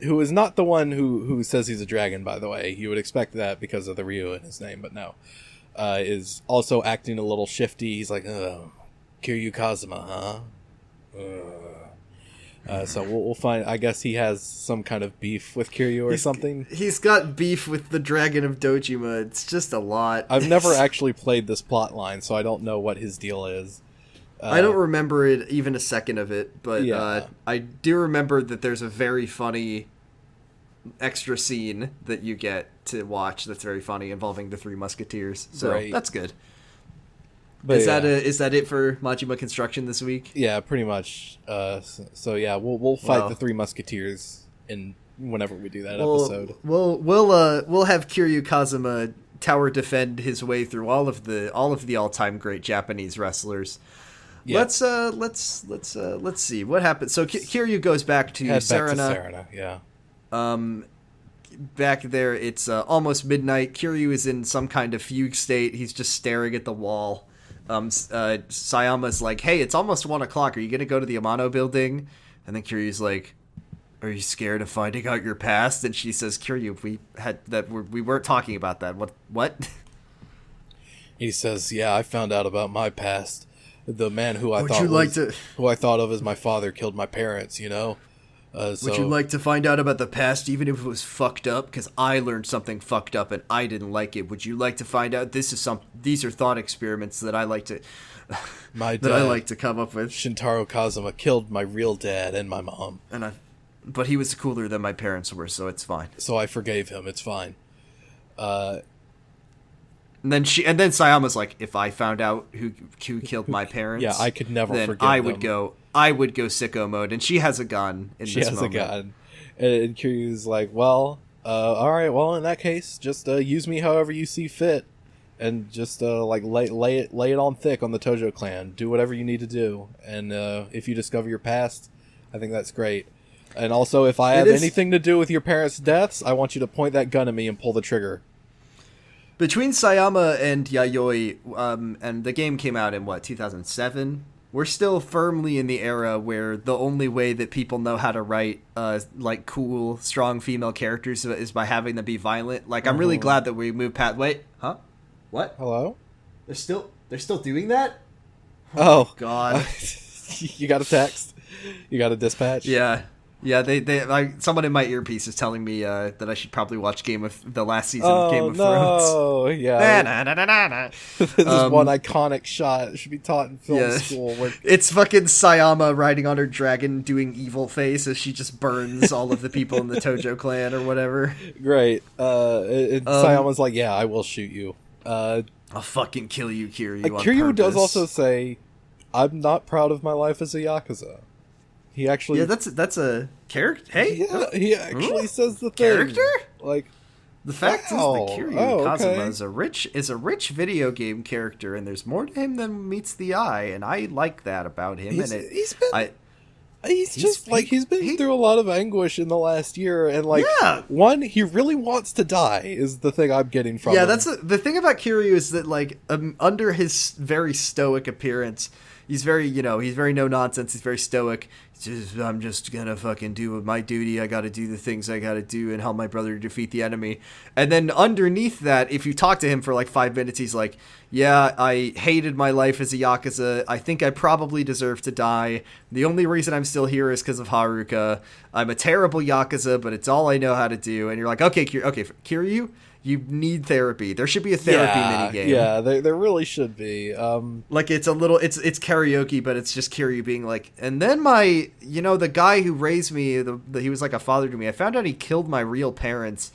who is not the one who says he's a dragon, by the way. You would expect that because of the Ryu in his name, but no. Is also acting a little shifty. He's like, Kiryu Kazuma, huh? So we'll find. I guess he has some kind of beef with Kiryu or something. He's got beef with the Dragon of Dojima. It's just a lot. I've never actually played this plot line, so I don't know what his deal is. I don't remember it, even a second of it, but Yeah. I do remember that there's a very funny extra scene that you get to watch that's very funny involving the Three Musketeers. So Right. that's good. But Is yeah. that it for Majima Construction this week? Yeah, pretty much. So yeah, we'll fight Well. the Three Musketeers in whenever we do that episode. We'll have Kiryu Kazuma tower defend his way through all of the all-time great Japanese wrestlers. Yeah. Let's see what happens. So Kiryu goes back to Head back to Serena. Serena, yeah. Back there, it's almost midnight. Kiryu is in some kind of fugue state. He's just staring at the wall. Sayama's like, "Hey, it's almost 1 o'clock. Are you gonna go to the Amano building?" And then Kiryu's like, "Are you scared of finding out your past?" And she says, "Kiryu, we weren't talking about that. What?" He says, "Yeah, I found out about my past. The man who I Would thought you like was, to- who I thought of as my father killed my parents. You know." So, Would you like to find out about the past, even if it was fucked up? Because I learned something fucked up and I didn't like it. Would you like to find out? These are thought experiments that I like to my that I like to come up with. Shintaro Kazuma killed my real dad and my mom, But he was cooler than my parents were, so it's fine. so I forgave him. It's fine. And then Sayama's like, if I found out who killed my parents, Yeah, I could never then forgive I would them. I would go sicko mode. And she has a gun in She this has moment. a gun, and Kiryu's like, "Well, all right. Well, in that case, just use me however you see fit, and just like lay it on thick on the Tojo clan. Do whatever you need to do, and if you discover your past, I think that's great. And also, if I have anything to do with your parents' deaths, I want you to point that gun at me and pull the trigger." Between Sayama and Yayoi, and the game came out in 2007. We're still firmly in the era where the only way that people know how to write like cool, strong female characters is by having them be violent. Like, I'm really glad that we moved past. Wait, huh? What? Hello? They're still doing that? Oh God. You got a text? You got a dispatch? Yeah, they someone in my earpiece is telling me that I should probably watch the last season of Game of Thrones. Oh, yeah. Na-na-na-na-na. This is one iconic shot. It should be taught in film school. Where... It's fucking Sayama riding on her dragon doing evil face as she just burns all of the people in the Tojo clan or whatever. Great. Sayama's like, yeah, I will shoot you. I'll fucking kill you, Kiryu. On Kiryu does purpose. also say, I'm not proud of my life as a Yakuza. He actually... Yeah, that's a character. Hey? Yeah, he actually says the thing. Character? Like... The fact is that Kiryu Oh, Kazuma okay. is a rich video game character, and there's more to him than meets the eye, and I like that about him. He's been through a lot of anguish in the last year, and one, he really wants to die is the thing I'm getting from him. That's the thing about Kiryu is that under his very stoic appearance, he's very no nonsense. He's very stoic. I'm just gonna fucking do my duty. I gotta do the things I gotta do and help my brother defeat the enemy. And then underneath that, if you talk to him for 5 minutes, he's like, yeah, I hated my life as a Yakuza. I think I probably deserve to die. The only reason I'm still here is because of Haruka. I'm a terrible Yakuza, but it's all I know how to do. And you're like, okay, Kiryu, you need therapy. There should be a therapy minigame. Yeah, there really should be. It's it's karaoke, but it's just Kiryu being like, and then the guy who raised me, he was like a father to me. I found out he killed my real parents.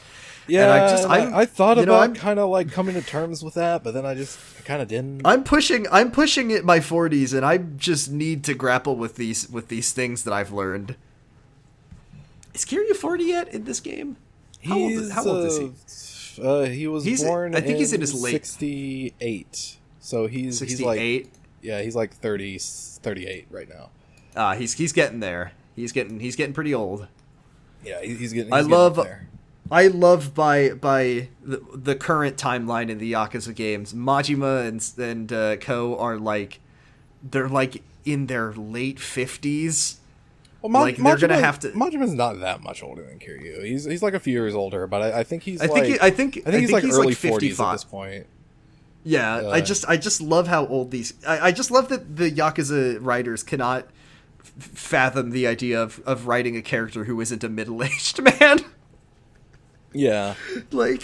Yeah, and I thought about kind of coming to terms with that, but then I kind of didn't. I'm pushing it my 40s, and I just need to grapple with these things that I've learned. Is Kiryu 40 yet in this game? How old is he? He was born. I think he's in his late 68. So he's 68. He's like 38 right now. He's getting there. He's getting pretty old. Yeah, he's getting. I love. There. I love by the current timeline in the Yakuza games, Majima and Ko are they're in their late 50s. Well, they're gonna have to. Majima's not that much older than Kiryu. He's like a few years older, but I think he's. I think he's like early 55 40s at this point. Yeah, I just love how old these. I just love that the Yakuza writers cannot fathom the idea of writing a character who isn't a middle-aged man. Yeah. Like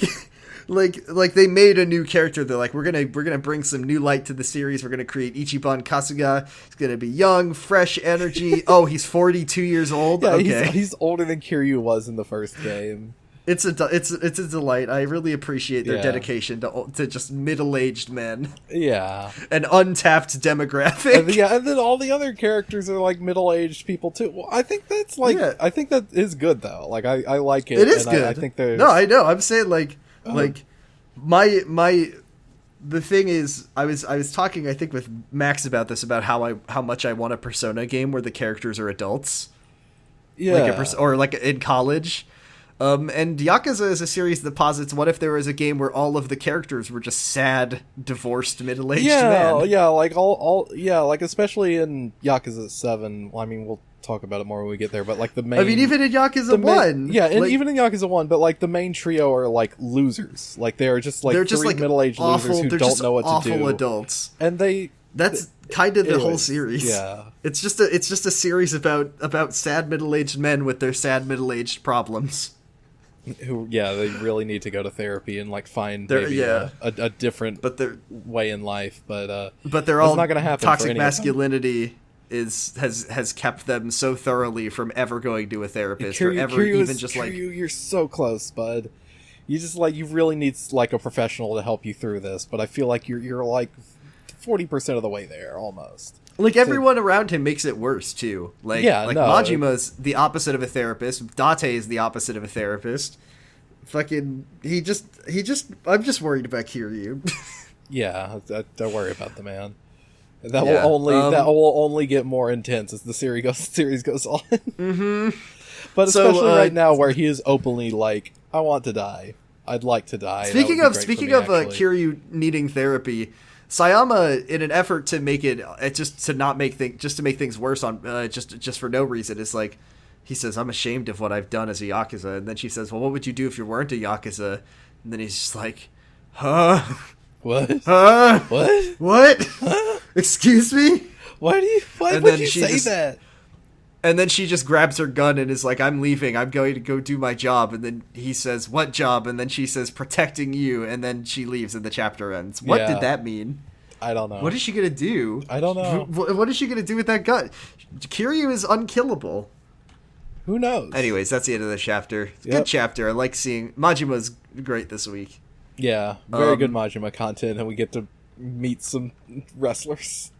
they made a new character. They're like, we're gonna bring some new light to the series. We're gonna create Ichiban Kasuga. He's gonna be young, fresh energy. Oh, he's 42 years old. Yeah, okay, he's older than Kiryu was in the first game. It's a delight. I really appreciate their dedication to just middle-aged men. Yeah, an untapped demographic. And then all the other characters are like middle-aged people too. Well, I think that's I think that is good though. Like I like it. It is good. I think there's no, I know. I'm saying like the thing is, I was talking I think with Max about this, about how much I want a Persona game where the characters are adults. Yeah, or like in college. And Yakuza is a series that posits, what if there was a game where all of the characters were just sad, divorced, middle-aged men? Yeah, like like especially in Yakuza 7. Well, I mean, we'll talk about it more when we get there, but like the main... I mean, even in Yakuza 1... Yeah, and even in Yakuza 1, but like the main trio are like losers. Like they're just like three middle-aged losers who don't know what to do. Awful adults. And that's kind of the whole series. Yeah. It's just a series about sad middle-aged men with their sad middle-aged problems. Who, they really need to go to therapy and like find maybe a different way in life, but they're all not going to happen. Toxic masculinity has kept them so thoroughly from ever going to a therapist or ever even just Kiryu, like you're so close, bud. You just like you really need like a professional to help you through this, but I feel like you're like 40% of the way there almost. Like, everyone around him makes it worse, too. Majima's the opposite of a therapist. Date is the opposite of a therapist. Fucking, I'm just worried about Kiryu. Yeah, don't worry about the man. That will only get more intense as the series goes on. Mm-hmm. But especially right now, where he is openly like, I want to die. I'd like to die. Speaking of Kiryu needing therapy, Sayama, in an effort to make it to make things worse on just for no reason, is like, he says, I'm ashamed of what I've done as a Yakuza, and then she says, well, what would you do if you weren't a Yakuza? And then he's just like, huh? What? Huh? What? Huh? Excuse me? Why would you say that? And then she just grabs her gun and is like, I'm leaving. I'm going to go do my job. And then he says, what job? And then she says, protecting you. And then she leaves and the chapter ends. What did that mean? I don't know. What is she going to do? I don't know. What is she going to do with that gun? Kiryu is unkillable. Who knows? Anyways, that's the end of the chapter. Good chapter. I like seeing... Majima's great this week. Yeah, very good Majima content. And we get to meet some wrestlers.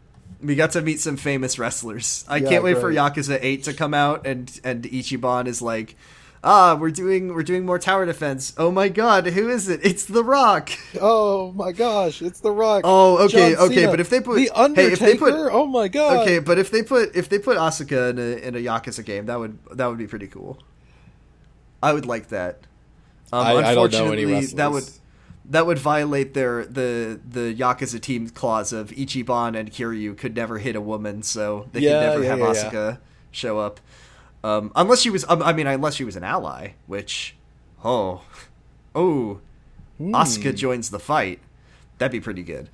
We got to meet some famous wrestlers. I can't wait for Yakuza 8 to come out, and Ichiban is like, we're doing more tower defense. Oh my god, who is it? It's The Rock. Oh my gosh, it's The Rock. Oh, okay, but if they put The Undertaker, oh my god. Okay, but if they put Asuka in a Yakuza game, that would be pretty cool. I would like that. I don't know any wrestlers. That would violate the Yakuza team clause of Ichiban and Kiryu could never hit a woman, so they could never have Asuka show up. Unless she was an ally, which, Asuka joins the fight. That'd be pretty good.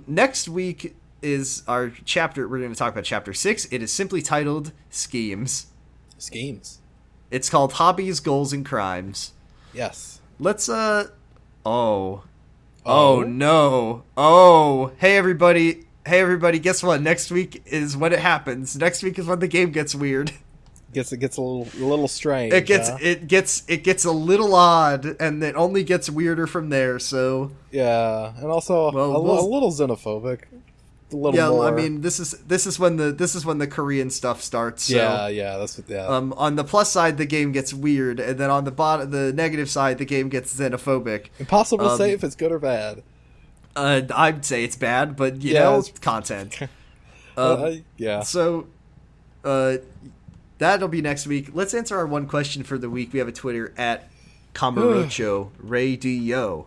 Next week is our chapter. We're going to talk about chapter 6. It is simply titled Schemes. Schemes. It's called Hobbies, Goals, and Crimes. Yes. Let's, Oh no. Oh, hey everybody, guess what? Next week is when it happens. Next week is when the game gets weird. It gets a little strange. It gets a little odd, and it only gets weirder from there, so yeah, and also a little xenophobic. More. I mean, this is when the Korean stuff starts. So, that's what. Yeah. On the plus side, the game gets weird, and then on the negative side, the game gets xenophobic. Impossible to say if it's good or bad. I'd say it's bad, but you know, it's content. So, that'll be next week. Let's answer our one question for the week. We have a Twitter at Kamurocho Radio.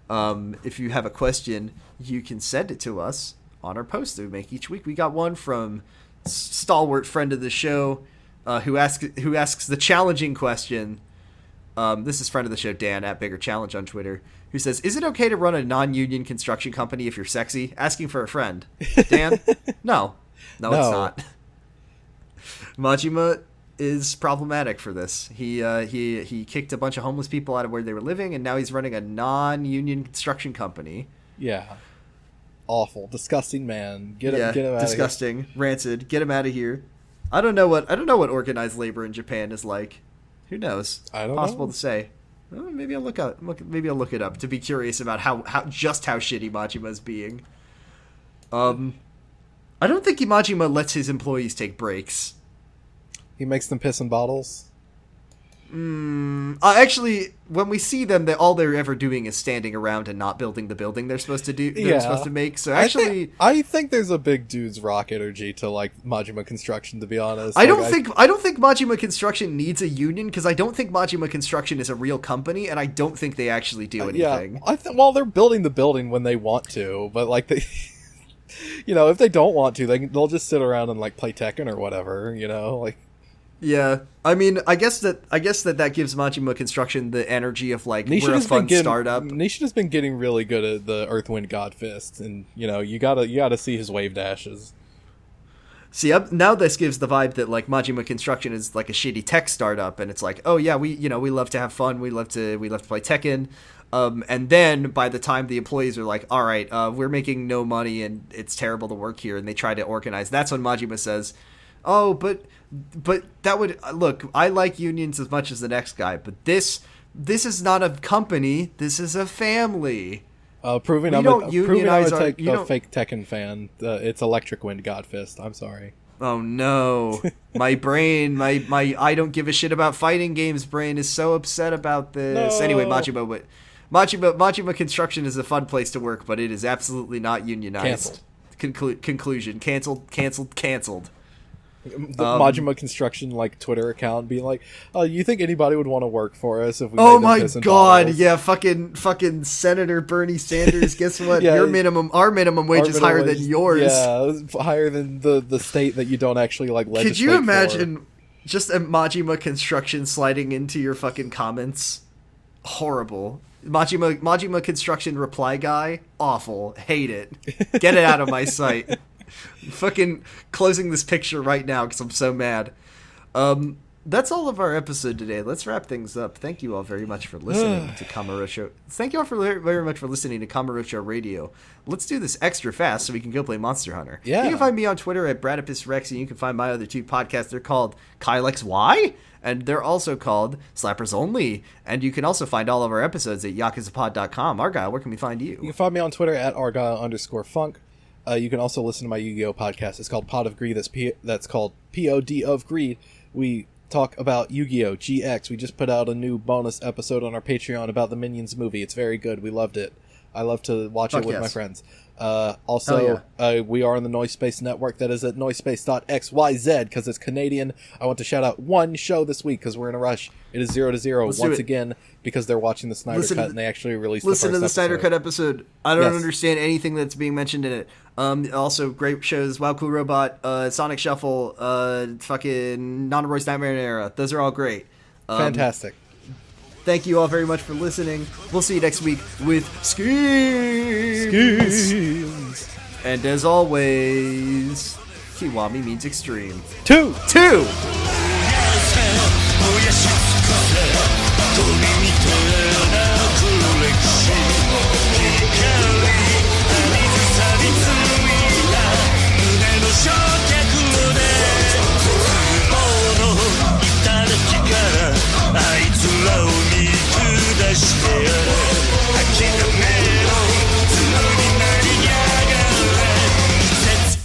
If you have a question, you can send it to us on our post that we make each week. We got one from stalwart friend of the show who asks the challenging question. This is friend of the show Dan at Bigger Challenge on Twitter, who says, is it okay to run a non-union construction company if you're sexy? Asking for a friend. Dan? No, it's not. Majima is problematic for this. He kicked a bunch of homeless people out of where they were living, and now he's running a non-union construction company. Yeah. Awful, disgusting man. Get him out of here. Disgusting, rancid. Get him out of here. I don't know what organized labor in Japan is like. Who knows? I don't Possible know. to say. Well, maybe I'll look it up to be curious about how shitty Majima's being. I don't think Majima lets his employees take breaks. He makes them piss in bottles. Actually, when we see them, all they're ever doing is standing around and not building the building they're supposed to do. They're supposed to make. So actually, I think there's a big dude's rock energy to like Majima Construction. To be honest, I don't think Majima Construction needs a union, because I don't think Majima Construction is a real company, and I don't think they actually do anything. Yeah, well, they're building the building when they want to, but like they. If they don't want to, they'll just sit around and like play Tekken or whatever. Like. Yeah, I mean, I guess that gives Majima Construction the energy of like we're a fun startup. Nishin has been getting really good at the Earth Wind God Fist, and you gotta see his wave dashes. See, now this gives the vibe that like Majima Construction is like a shitty tech startup, and it's like, oh yeah, we love to have fun, we love to play Tekken, and then by the time the employees are like, all right, we're making no money and it's terrible to work here, and they try to organize, that's when Majima says, oh, but that would look. I like unions as much as the next guy, but this is not a company. This is a family. Proving I'm a fake Tekken fan. It's Electric Wind God Fist. I'm sorry. Oh no, my brain, my I don't give a shit about fighting games brain is so upset about this. No. Anyway, Majima Construction is a fun place to work, but it is absolutely not unionized. Conclusion: canceled. The Majima Construction Twitter account being like, "Oh, you think anybody would want to work for us if we?" Oh my god! Yeah, fucking Senator Bernie Sanders. Guess what? Our minimum wage is higher than yours. Yeah, higher than the state that you don't actually legislate. Could you imagine just a Majima Construction sliding into your fucking comments? Horrible. Majima Construction reply guy. Awful. Hate it. Get it out of my sight. Fucking closing this picture right now because I'm so mad. That's all of our episode today. Let's wrap things up. Thank you all very much for listening to Kamurocho. Thank you all very much for listening to Kamurocho Radio. Let's do this extra fast so we can go play Monster Hunter. Yeah. You can find me on Twitter at BradipusRex, and you can find my other two podcasts. They're called Kylex Y, and they're also called Slappers Only. And you can also find all of our episodes at yakuzapod.com. Argyle, where can we find you? You can find me on Twitter at Argyle_funk. You can also listen to my Yu-Gi-Oh! Podcast. It's called Pod of Greed. That's called POD of Greed. We talk about Yu-Gi-Oh! GX. We just put out a new bonus episode on our Patreon about the Minions movie. It's very good. We loved it. I love to watch it with my friends. We are on the Noise Space Network. That is at noisespace.xyz because it's Canadian. I want to shout out one show this week because we're in a rush. It is 0 to 0 once again because they're watching the Snyder Cut and they actually released the first episode. Listen to the Snyder Cut episode. I don't understand anything that's being mentioned in it. Also, great shows, Wow Cool Robot, Sonic Shuffle, fucking Nanoroy's Nightmare Era. Those are all great. Fantastic. Thank you all very much for listening. We'll see you next week with Schemes. And as always, Kiwami means extreme. 2.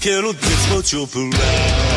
Quiero desmocho volar.